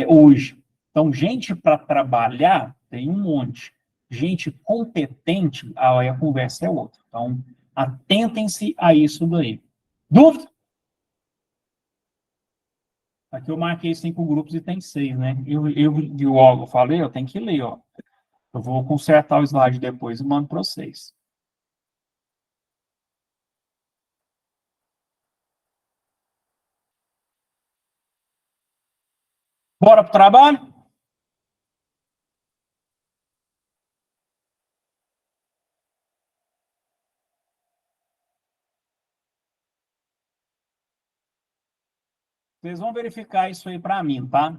hoje. Então, gente para trabalhar, tem um monte. Gente competente, aí a conversa é outra. Então, atentem-se a isso daí. Dúvida? Aqui eu marquei 5 grupos e tem 6, né? Eu falei, eu tenho que ler, ó. Eu vou consertar o slide depois e mando para vocês. Bora para o trabalho? Vocês vão verificar isso aí para mim, tá?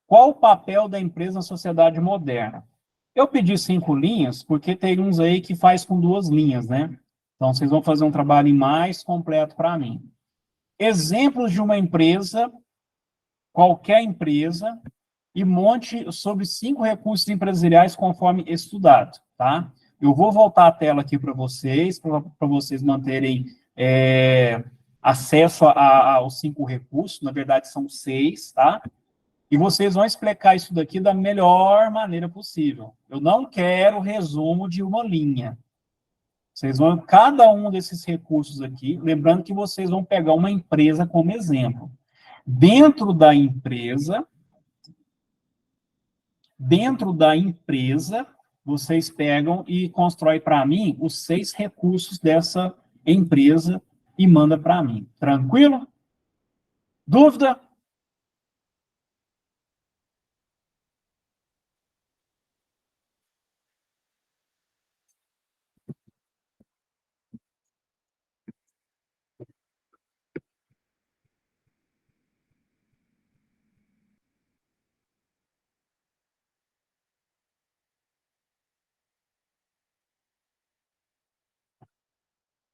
Qual o papel da empresa na sociedade moderna? Eu pedi 5 linhas, porque tem uns aí que faz com 2 linhas, né? Então, vocês vão fazer um trabalho mais completo para mim. Exemplos de uma empresa, qualquer empresa, e monte sobre 5 recursos empresariais conforme estudado, tá? Eu vou voltar a tela aqui para vocês manterem acesso aos 5 recursos, na verdade são 6, tá? E vocês vão explicar isso daqui da melhor maneira possível. Eu não quero resumo de uma linha. Vocês vão, cada um desses recursos aqui, lembrando que vocês vão pegar uma empresa como exemplo. Dentro da empresa, vocês pegam e constroem para mim os 6 recursos dessa empresa e manda para mim. Tranquilo? Dúvida?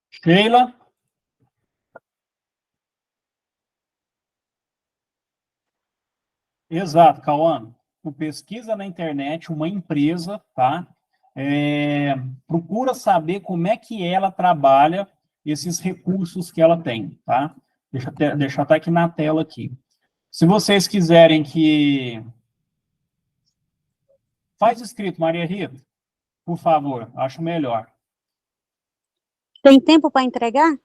Sheila? Exato, Cauã. Tu pesquisa na internet uma empresa, tá? Procura saber como é que ela trabalha esses recursos que ela tem, tá? Deixa eu até aqui na tela aqui. Se vocês quiserem que... Faz escrito, Maria Rita, por favor, acho melhor. Tem tempo para entregar?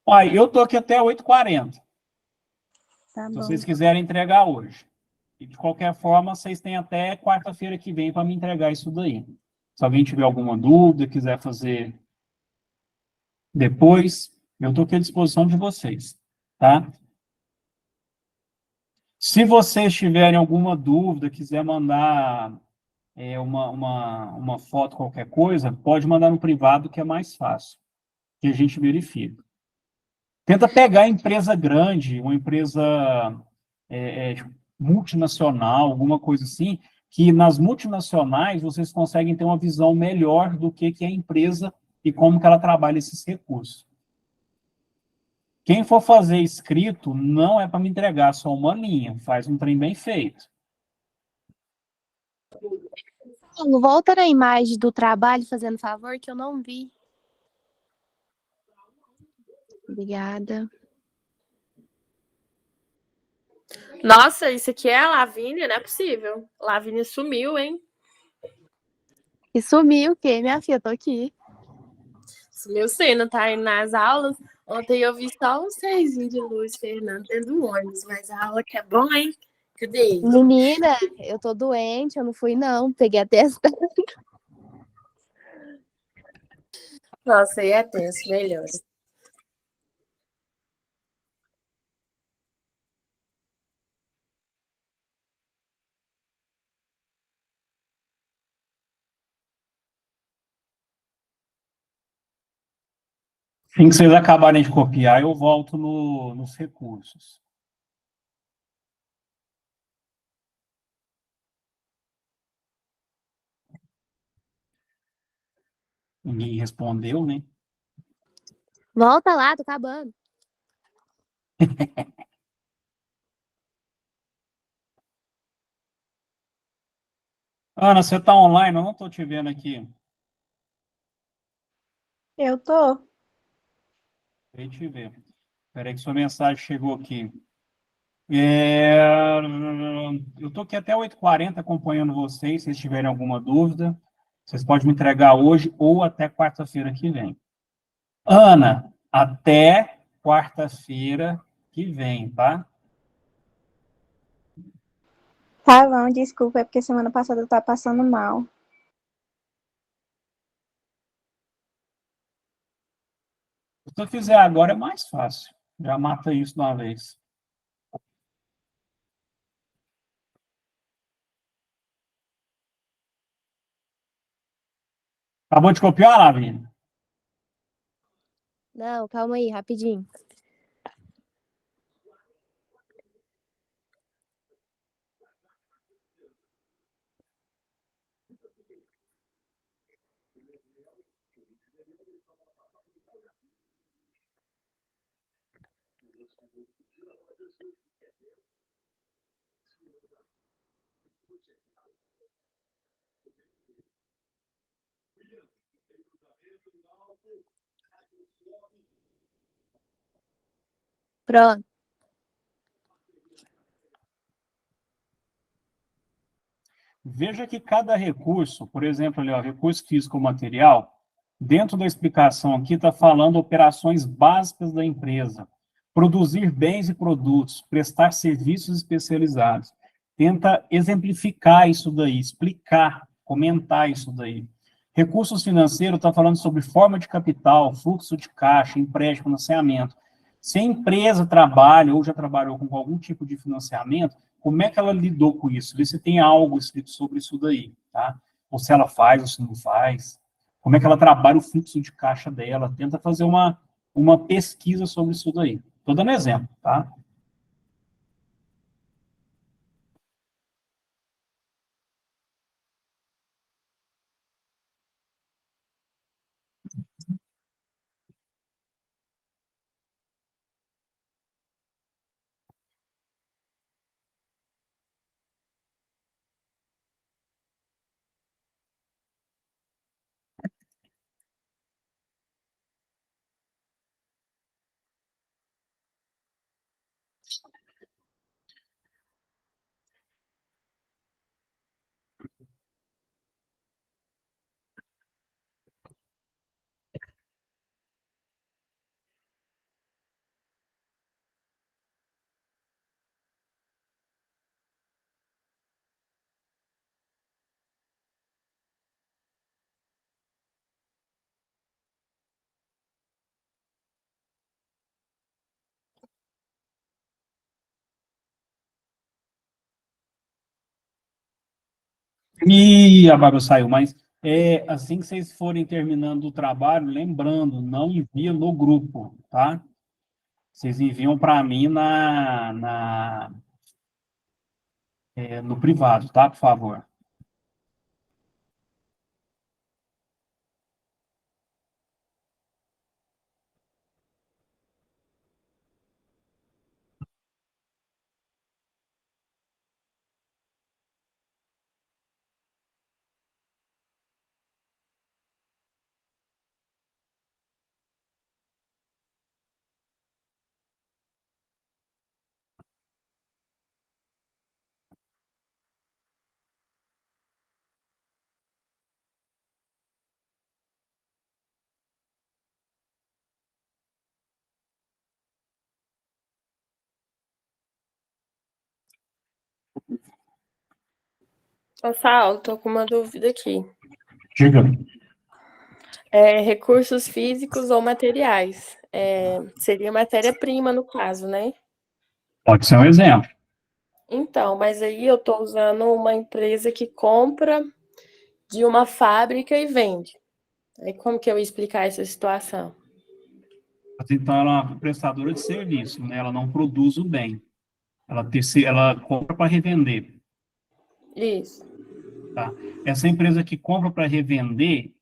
Olha, eu tô aqui até 8h40, Tá se bom. vocês quiserem entregar hoje. E, de qualquer forma, vocês têm até quarta-feira que vem para me entregar isso daí. Se alguém tiver alguma dúvida, quiser fazer depois, eu estou aqui à disposição de vocês, tá? Se vocês tiverem alguma dúvida, quiser mandar uma foto, qualquer coisa, pode mandar no privado, que é mais fácil, que a gente verifica. Tenta pegar empresa grande, uma empresa multinacional, alguma coisa assim, que nas multinacionais vocês conseguem ter uma visão melhor do que é a empresa e como que ela trabalha esses recursos. Quem for fazer escrito, não é para me entregar só uma linha, faz um trem bem feito. Paulo, volta na imagem do trabalho, fazendo favor, que eu não vi. Obrigada. Nossa, isso aqui é a Lavínia? Não é possível. Lavínia sumiu, hein? E sumiu o quê? Minha filha, tô aqui. Sumiu sim, não tá indo nas aulas. Ontem eu vi só um serzinho de luz, Fernando, dentro do ônibus. Mas a aula que é bom, hein? Cadê? Menina, eu tô doente, eu não fui não. Peguei a testa. Nossa, aí é tenso, melhor. Assim que vocês acabarem de copiar, eu volto nos recursos. Ninguém respondeu, né? Volta lá, tô acabando. Ana, você está online? Eu não estou te vendo aqui. Eu tô. Deixa eu te ver. Espera aí que sua mensagem chegou aqui. Eu estou aqui até 8h40 acompanhando vocês. Se vocês tiverem alguma dúvida, vocês podem me entregar hoje ou até quarta-feira que vem. Ana, até quarta-feira que vem, tá? Tá bom, desculpa, é porque semana passada eu tava passando mal. Se eu fizer agora é mais fácil. Já mata isso de uma vez. Acabou de copiar, Lavínia? Não, calma aí, rapidinho. Pronto. Veja que cada recurso, por exemplo, ali, ó, recurso físico ou material, dentro da explicação aqui está falando operações básicas da empresa, produzir bens e produtos, prestar serviços especializados. Tenta exemplificar isso daí, explicar, comentar isso daí. Recursos financeiros está falando sobre forma de capital, fluxo de caixa, empréstimo, financiamento. Se a empresa trabalha ou já trabalhou com algum tipo de financiamento, como é que ela lidou com isso? Vê se tem algo escrito sobre isso daí, tá? Ou se ela faz ou se não faz. Como é que ela trabalha o fluxo de caixa dela. Tenta fazer uma pesquisa sobre isso daí. Estou dando exemplo, tá? E a Bárbara saiu, mas assim que vocês forem terminando o trabalho, lembrando, não envia no grupo, tá? Vocês enviam para mim no privado, tá? Por favor. Ô, Saulo, tô com uma dúvida aqui. Diga. Recursos físicos ou materiais? Seria matéria-prima, no caso, né? Pode ser um exemplo. Então, mas aí eu tô usando uma empresa que compra de uma fábrica e vende. Aí como que eu ia explicar essa situação? Então, ela é uma prestadora de serviço, né? Ela não produz o bem. Ela compra para revender, Isso. tá? Essa empresa que compra para revender,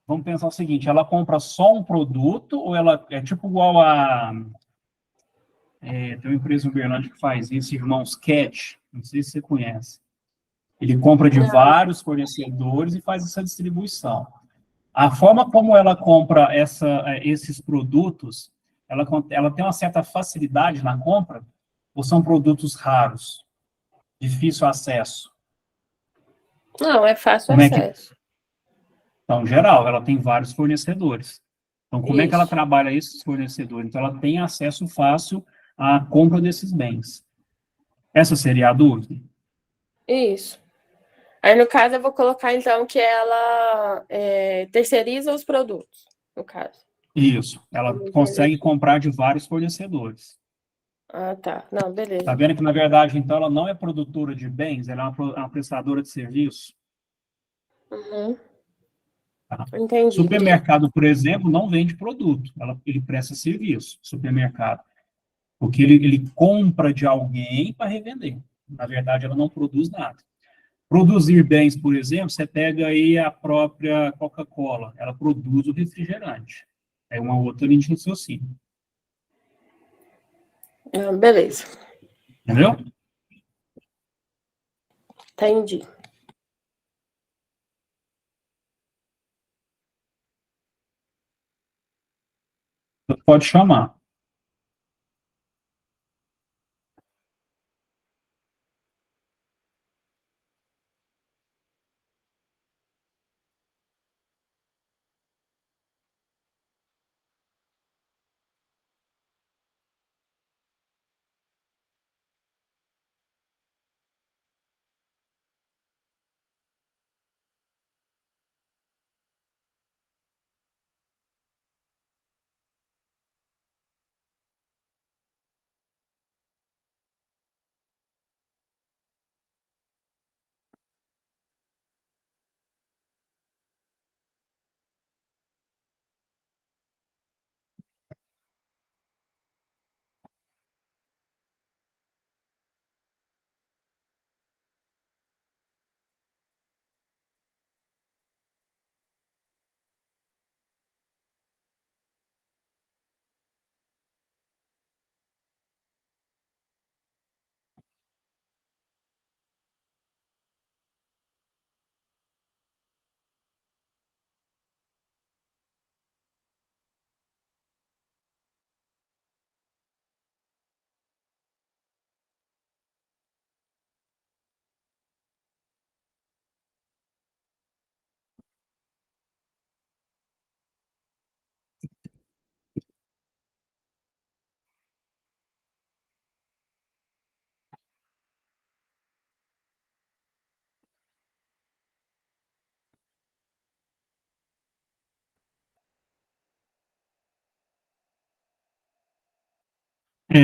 vamos pensar o seguinte, ela compra só um produto ou ela é tipo igual tem uma empresa em Uberlândia que faz isso, Irmãos Cat, não sei se você conhece. Ele compra de vários fornecedores e faz essa distribuição. A forma como ela compra esses produtos, ela tem uma certa facilidade na compra, ou são produtos raros, difícil acesso? Não, é fácil Como é que, acesso. então, geral, ela tem vários fornecedores. Então, como é que ela Isso. trabalha esses fornecedores? Então, ela tem acesso fácil à compra desses bens. Essa seria a dúvida? Isso. Aí, no caso, eu vou colocar, então, que ela terceiriza os produtos, no caso. Isso. Ela Vou entender consegue aqui. comprar de vários fornecedores. Ah, tá. Não, beleza. Tá vendo que, na verdade, então, ela não é produtora de bens, ela é uma prestadora de serviço. Uhum. Tá? Entendi. Supermercado, por exemplo, não vende produto, ele presta serviço, supermercado. Porque ele compra de alguém para revender. Na verdade, ela não produz nada. Produzir bens, por exemplo, você pega aí a própria Coca-Cola, ela produz o refrigerante. É uma outra linha de raciocínio. Ah, beleza. Entendeu? Entendi. pode chamar.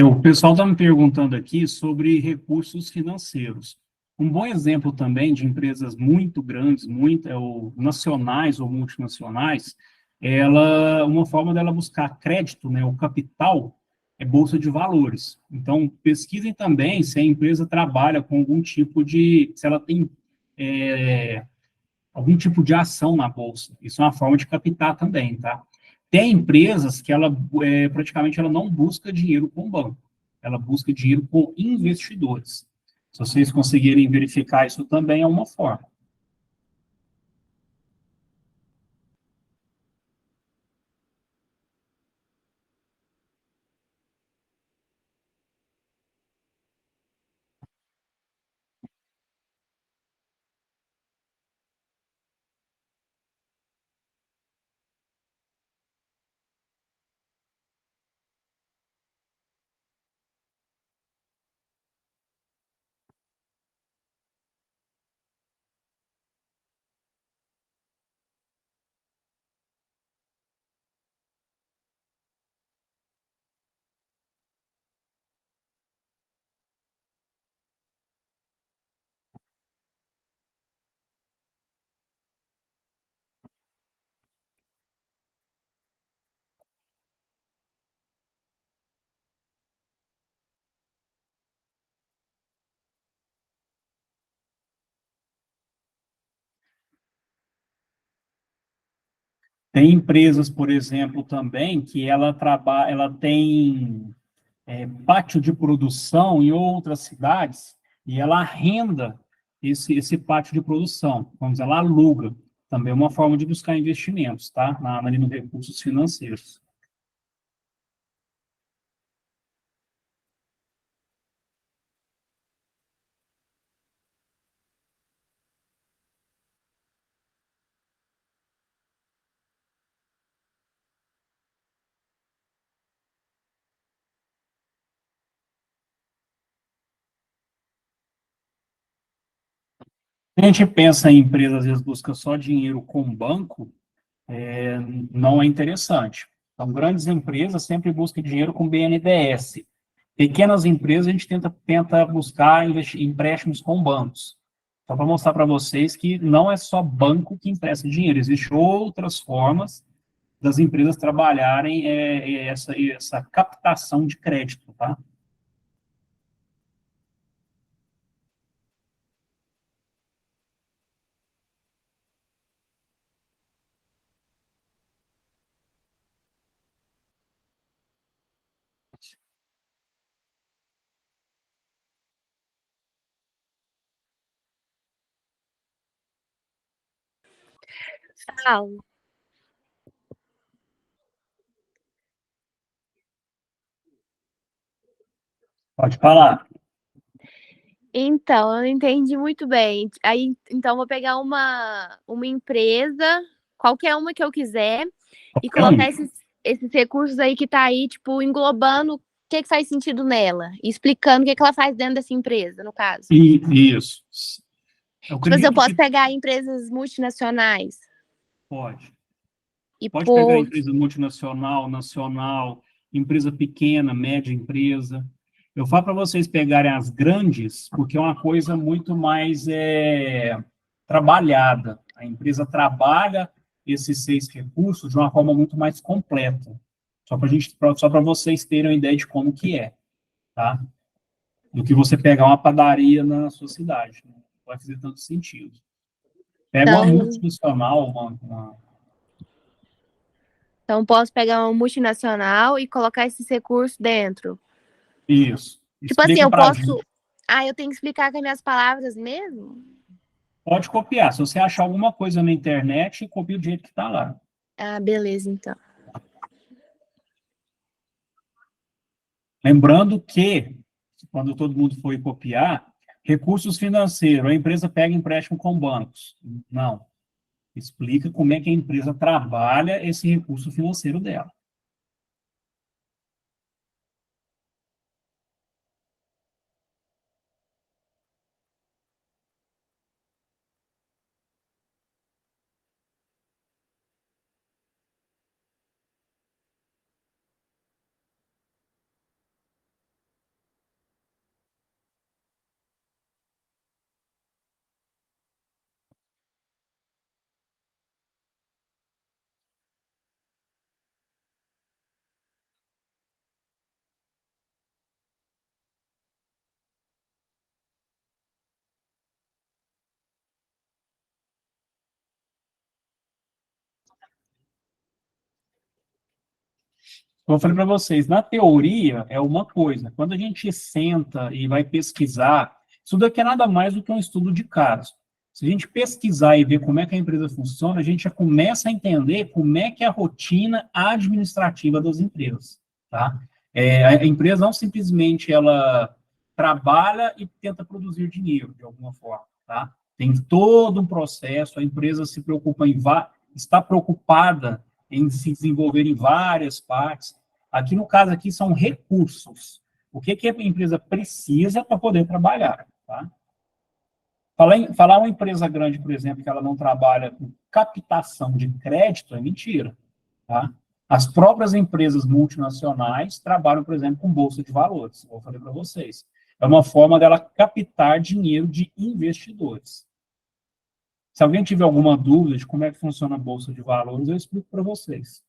O pessoal está me perguntando aqui sobre recursos financeiros. Um bom exemplo também de empresas muito grandes, ou nacionais ou multinacionais, uma forma dela buscar crédito, né, o capital, é bolsa de valores. Então, pesquisem também se a empresa trabalha com se ela tem é, algum tipo de ação na bolsa. Isso é uma forma de captar também, tá? Tem empresas que praticamente ela não busca dinheiro com o banco, ela busca dinheiro com investidores. Se vocês conseguirem verificar isso também é uma forma. Tem empresas, por exemplo, também que ela tem pátio de produção em outras cidades e ela arrenda esse pátio de produção, vamos dizer, ela aluga. Também é uma forma de buscar investimentos, tá? Ali no recursos financeiros. A gente pensa em empresas, às vezes, busca só dinheiro com banco, não é interessante. Então, grandes empresas sempre buscam dinheiro com BNDES. Pequenas empresas, a gente tenta buscar empréstimos com bancos. Só para mostrar para vocês que não é só banco que empresta dinheiro, existem outras formas das empresas trabalharem essa captação de crédito, tá? Fala. Pode falar. Então, eu não entendi muito bem. Aí, então, vou pegar uma empresa, qualquer uma que eu quiser, e Qualquer um. colocar esses recursos aí que tá aí, tipo, englobando o que faz sentido nela, e explicando o que ela faz dentro dessa empresa, no caso. Isso. Eu Tipo assim, eu acredito posso que pegar empresas multinacionais pode. e Pode pegar pôr. empresa multinacional, nacional, empresa pequena, média empresa. Eu falo para vocês pegarem as grandes, porque é uma coisa muito mais trabalhada. A empresa trabalha esses 6 recursos de uma forma muito mais completa. Só para vocês terem uma ideia de como que é, tá? Do que você pegar uma padaria na sua cidade. Não vai fazer tanto sentido. Pega uma Então, multinacional, então, posso pegar uma multinacional e colocar esses recursos dentro. Isso. Tipo assim, Explica eu para gente. posso. Ah, eu tenho que explicar com as minhas palavras mesmo? Pode copiar. Se você achar alguma coisa na internet, copia do jeito que está lá. Ah, beleza, então. Lembrando que, quando todo mundo for copiar, recursos financeiros, a empresa pega empréstimo com bancos. Não. Explica como é que a empresa trabalha esse recurso financeiro dela. Como eu falei para vocês, na teoria é uma coisa. Quando a gente senta e vai pesquisar, isso daqui é nada mais do que um estudo de caso. Se a gente pesquisar e ver como é que a empresa funciona, a gente já começa a entender como é que é a rotina administrativa das empresas, tá? A empresa não simplesmente ela trabalha e tenta produzir dinheiro de alguma forma, tá? Tem todo um processo, a empresa se preocupa está preocupada em se desenvolver em várias partes. Aqui, no caso, aqui são recursos. O que a empresa precisa para poder trabalhar, tá? Falar uma empresa grande, por exemplo, que ela não trabalha com captação de crédito é mentira, tá? As próprias empresas multinacionais trabalham, por exemplo, com bolsa de valores, como eu falei para vocês. É uma forma dela captar dinheiro de investidores. Se alguém tiver alguma dúvida de como é que funciona a bolsa de valores, eu explico para vocês.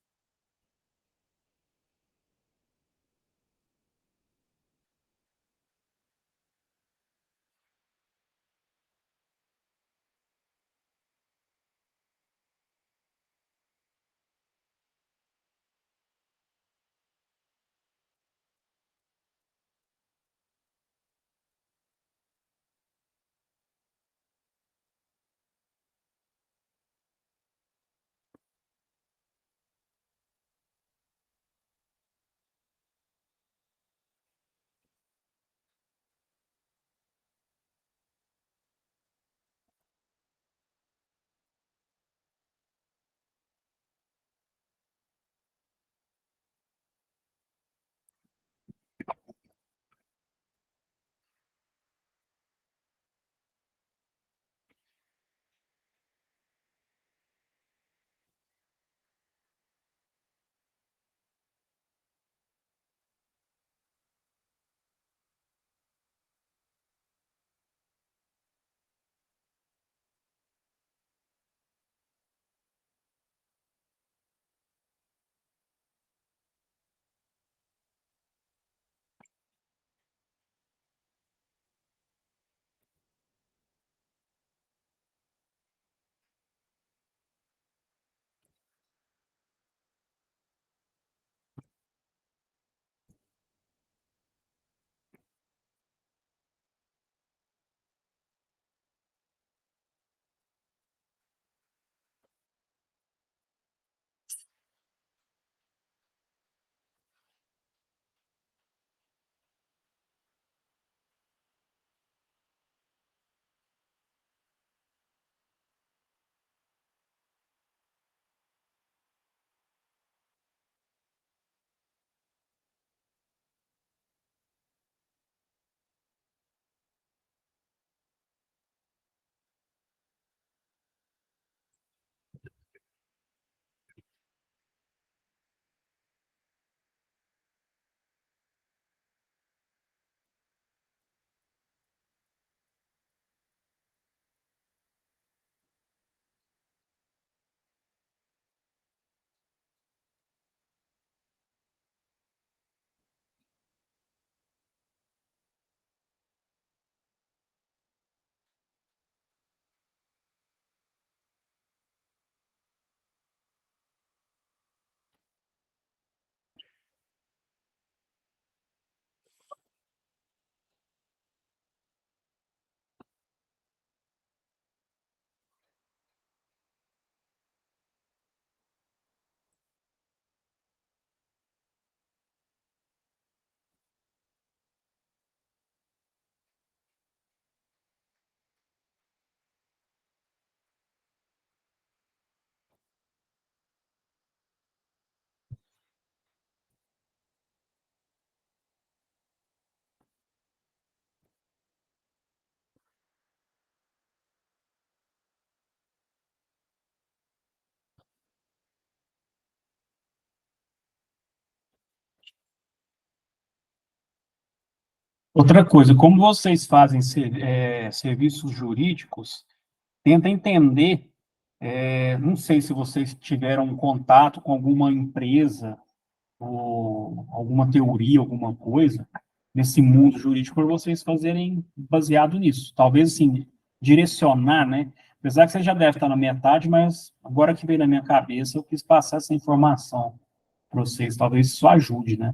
Outra coisa, como vocês fazem serviços jurídicos, tenta entender, não sei se vocês tiveram contato com alguma empresa ou alguma teoria, alguma coisa nesse mundo jurídico para vocês fazerem baseado nisso. Talvez, assim, direcionar, né? Apesar que você já deve estar na metade, mas agora que veio na minha cabeça, eu quis passar essa informação para vocês. Talvez isso ajude, né?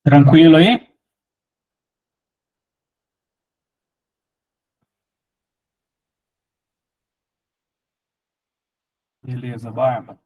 Tranquilo aí? Beleza, Bárbara.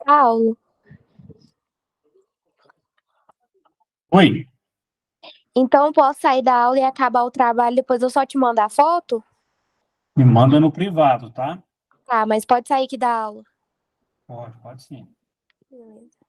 Paulo, Oi, então eu posso sair da aula e acabar o trabalho, depois eu só te mando a foto? me manda no privado, tá? Tá, mas pode sair aqui da aula. Pode sim. Beleza.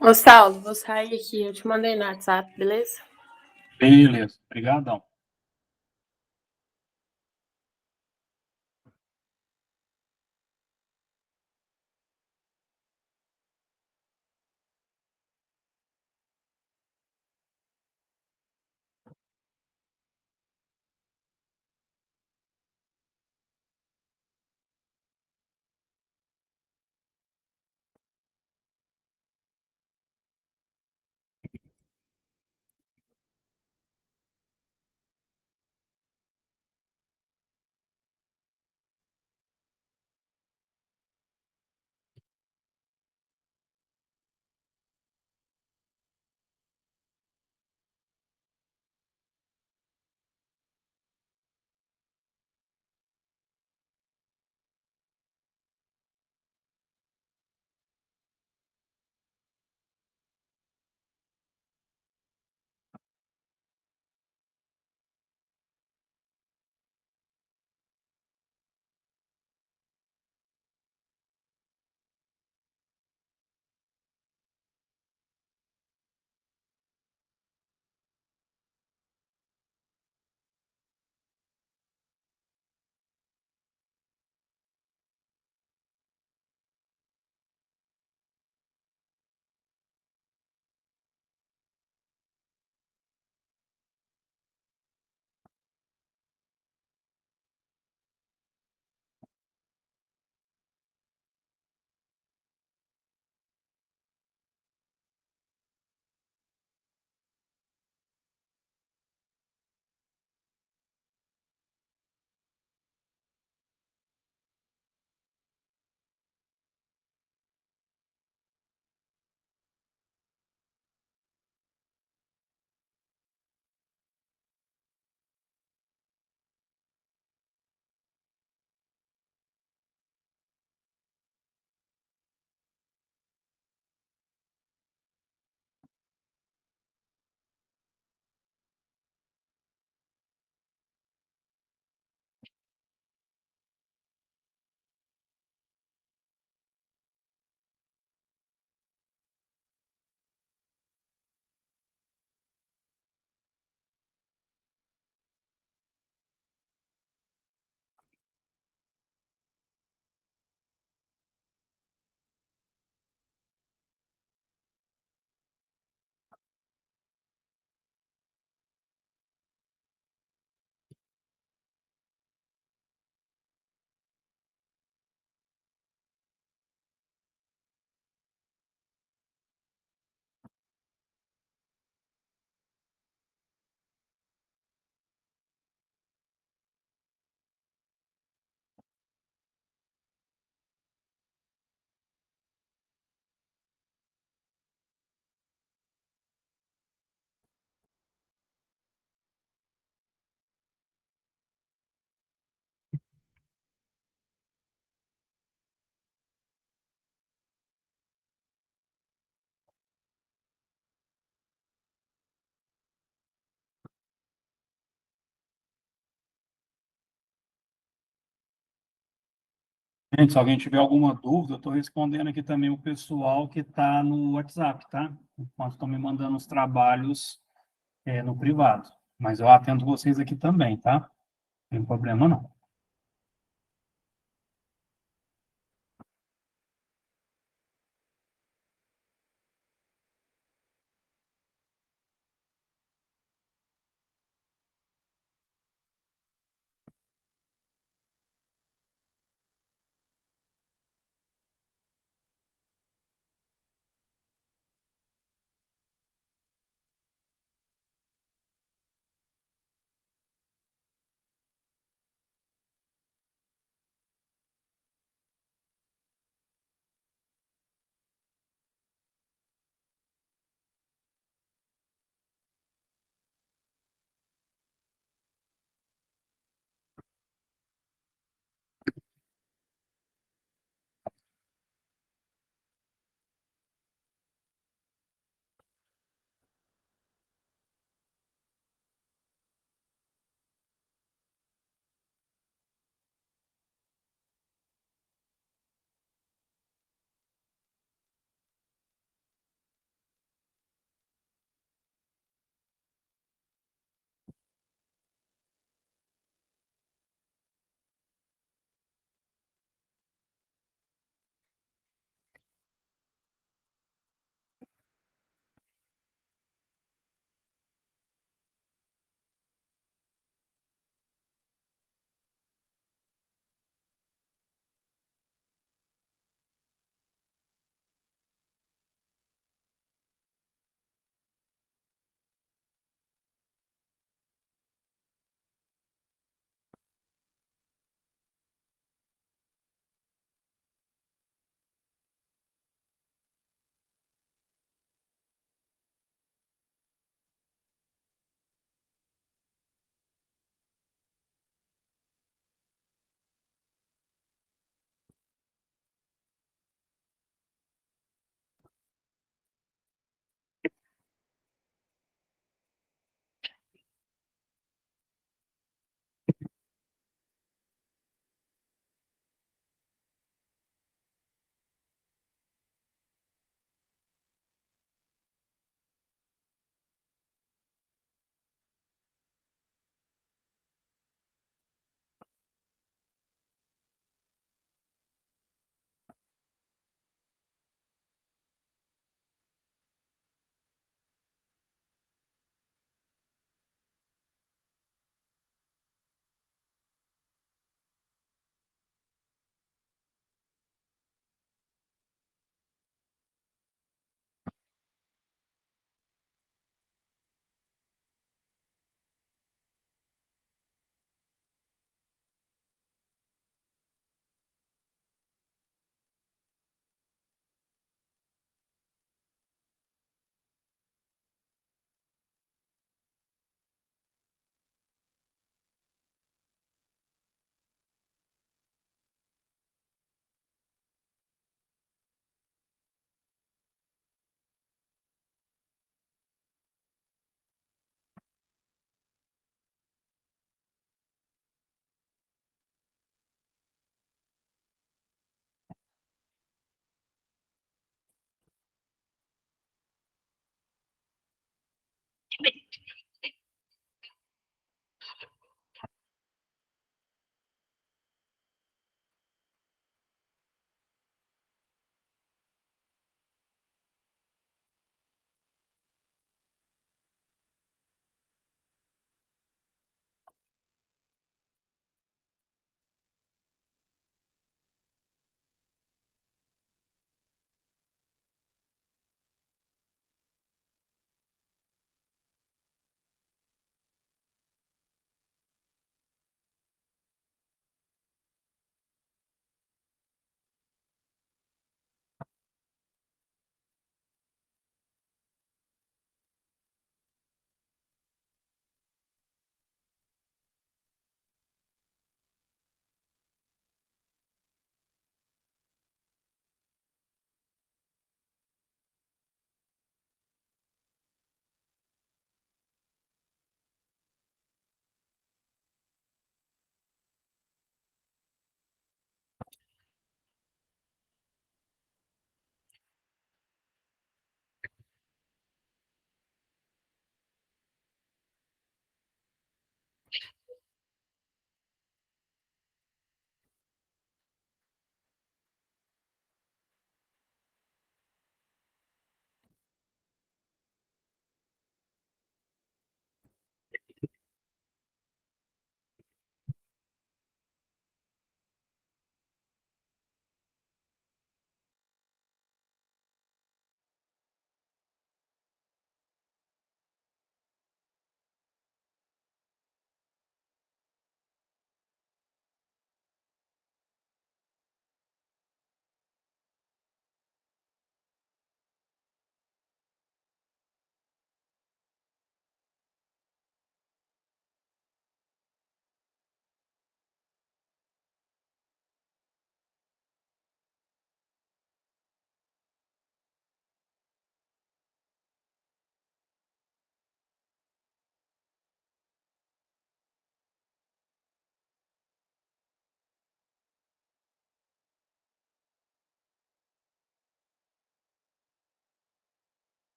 Ô, Saulo, vou sair aqui. Eu te mandei no WhatsApp, beleza? Beleza, obrigadão. Gente, se alguém tiver alguma dúvida, eu estou respondendo aqui também o pessoal que está no WhatsApp, tá? Enquanto estão me mandando os trabalhos no privado. Mas eu atendo vocês aqui também, tá? Não tem problema não.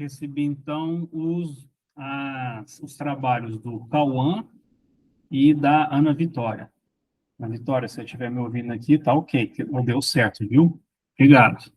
recebi, então, os trabalhos do Cauã e da Ana Vitória. Ana Vitória, se você estiver me ouvindo aqui, tá ok, que deu certo, viu? Obrigado.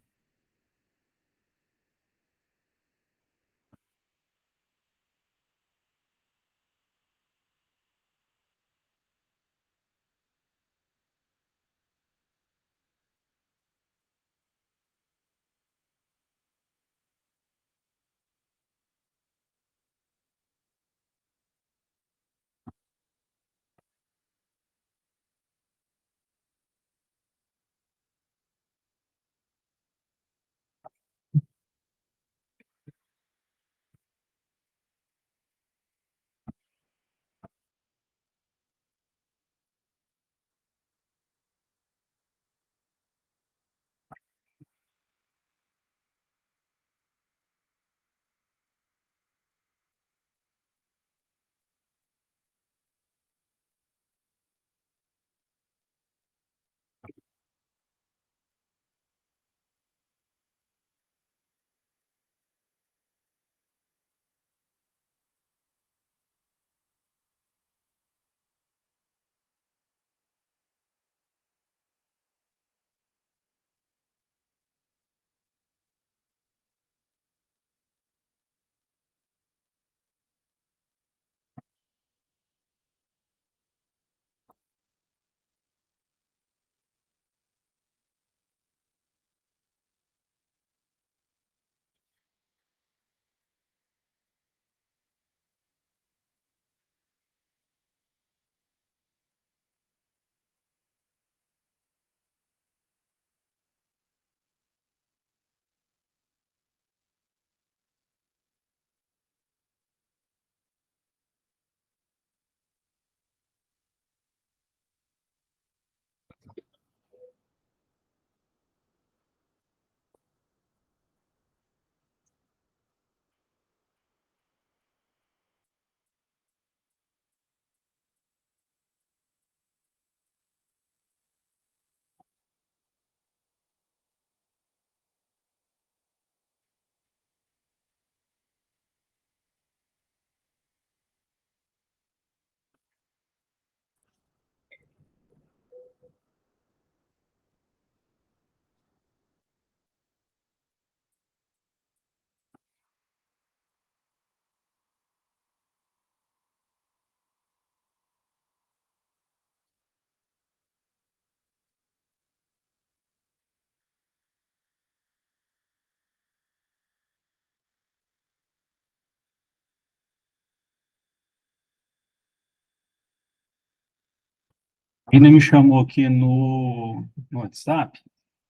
Ainda me chamou aqui no WhatsApp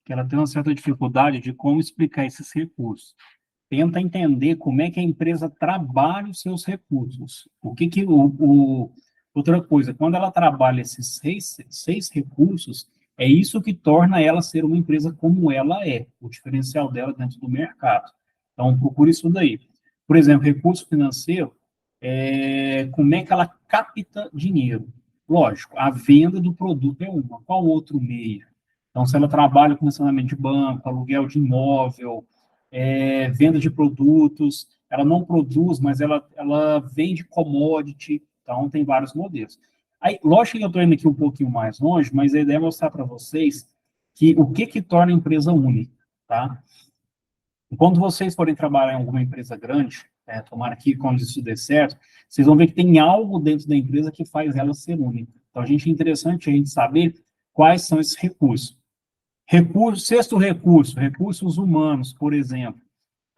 que ela tem uma certa dificuldade de como explicar esses recursos. Tenta entender como é que a empresa trabalha os seus recursos. Outra coisa, quando ela trabalha esses seis recursos, é isso que torna ela ser uma empresa como ela é, o diferencial dela dentro do mercado. Então, procure isso daí. Por exemplo, recurso financeiro, como é que ela capta dinheiro? Lógico, a venda do produto é uma. Qual outro meio? Então, se ela trabalha com relacionamento de banco, aluguel de imóvel, venda de produtos, ela não produz, mas ela vende commodity, então tem vários modelos. Aí, lógico que eu estou indo aqui um pouquinho mais longe, mas a ideia é mostrar para vocês o que torna a empresa única, tá? Quando vocês forem trabalhar em alguma empresa grande, tomara que quando isso dê certo, vocês vão ver que tem algo dentro da empresa que faz ela ser única. Então, é interessante a gente saber quais são esses recursos. Sexto recurso, recursos humanos, por exemplo.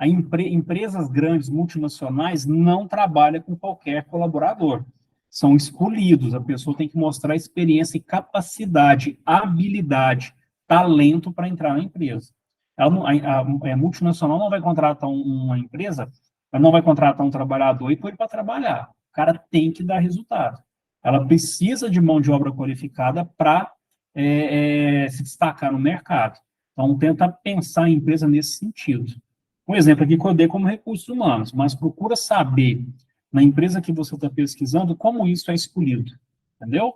Empresas grandes, multinacionais, não trabalham com qualquer colaborador. São escolhidos, a pessoa tem que mostrar experiência e capacidade, habilidade, talento para entrar na empresa. A multinacional não vai contratar uma empresa, ela não vai contratar um trabalhador e pôr ele para trabalhar. O cara tem que dar resultado. Ela precisa de mão de obra qualificada para se destacar no mercado. Então, tenta pensar a empresa nesse sentido. Um exemplo aqui que eu dei como recursos humanos, mas procura saber, na empresa que você está pesquisando, como isso é escolhido. Entendeu?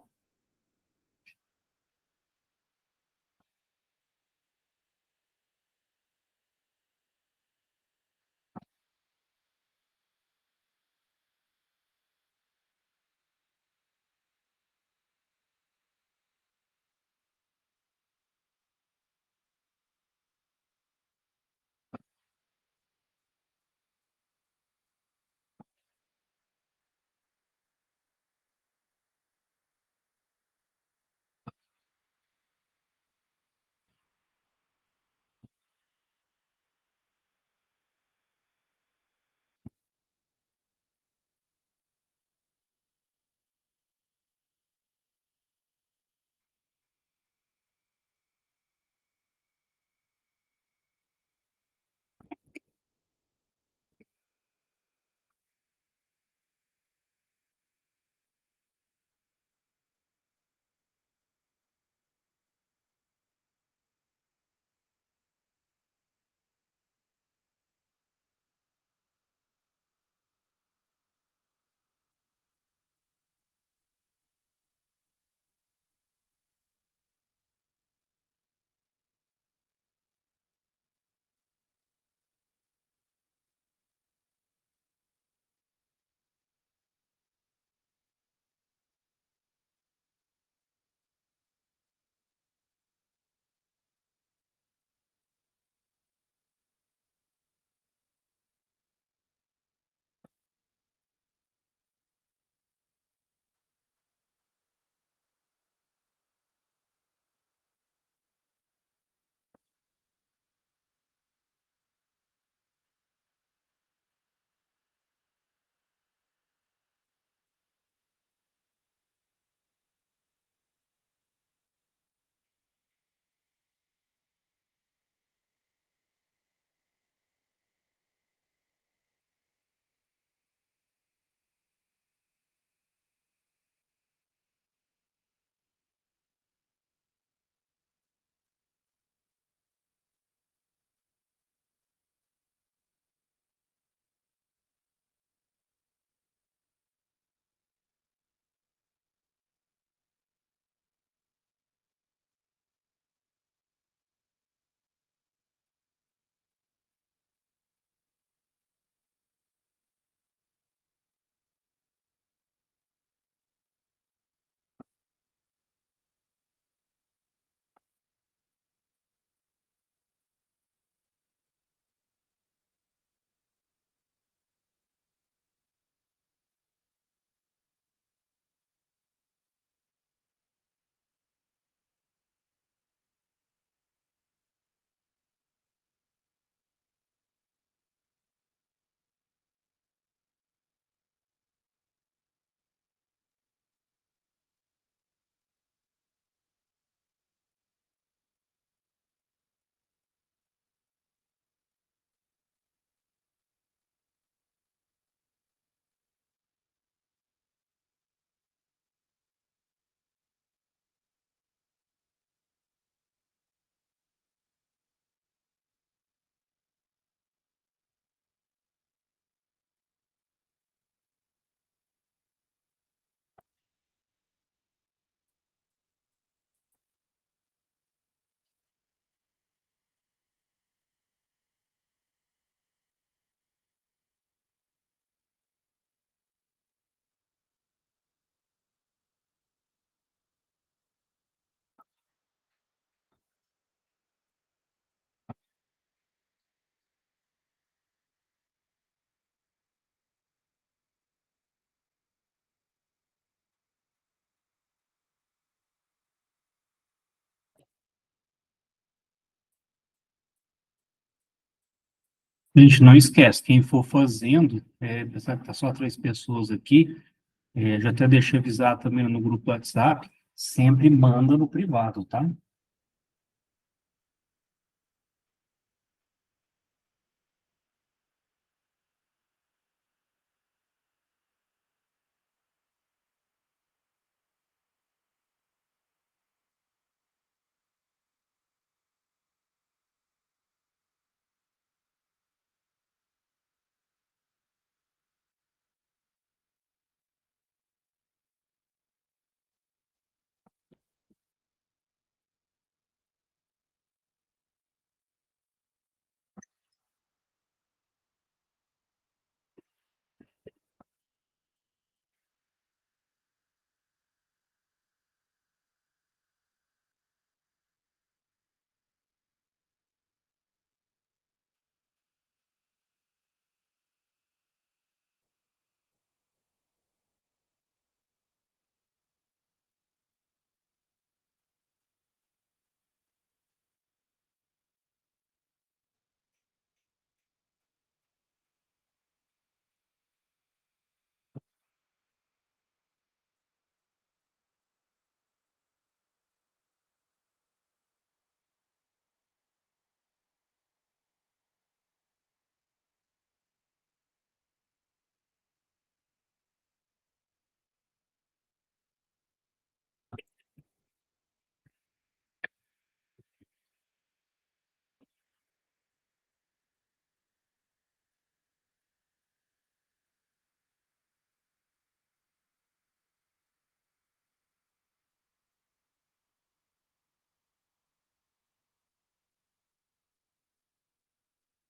Gente, não esquece, quem for fazendo, tá só 3 pessoas aqui, já até deixei avisar também no grupo do WhatsApp, sempre manda no privado, tá?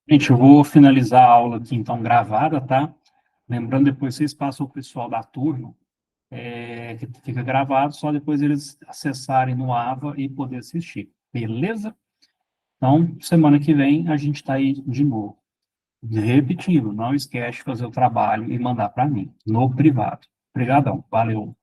Gente, eu vou finalizar a aula aqui, então, gravada, tá? Lembrando, depois vocês passam o pessoal da turma, que fica gravado, só depois eles acessarem no AVA e poder assistir, beleza? Então, semana que vem a gente está aí de novo. Repetindo, não esquece de fazer o trabalho e mandar para mim, no privado. Obrigadão, valeu.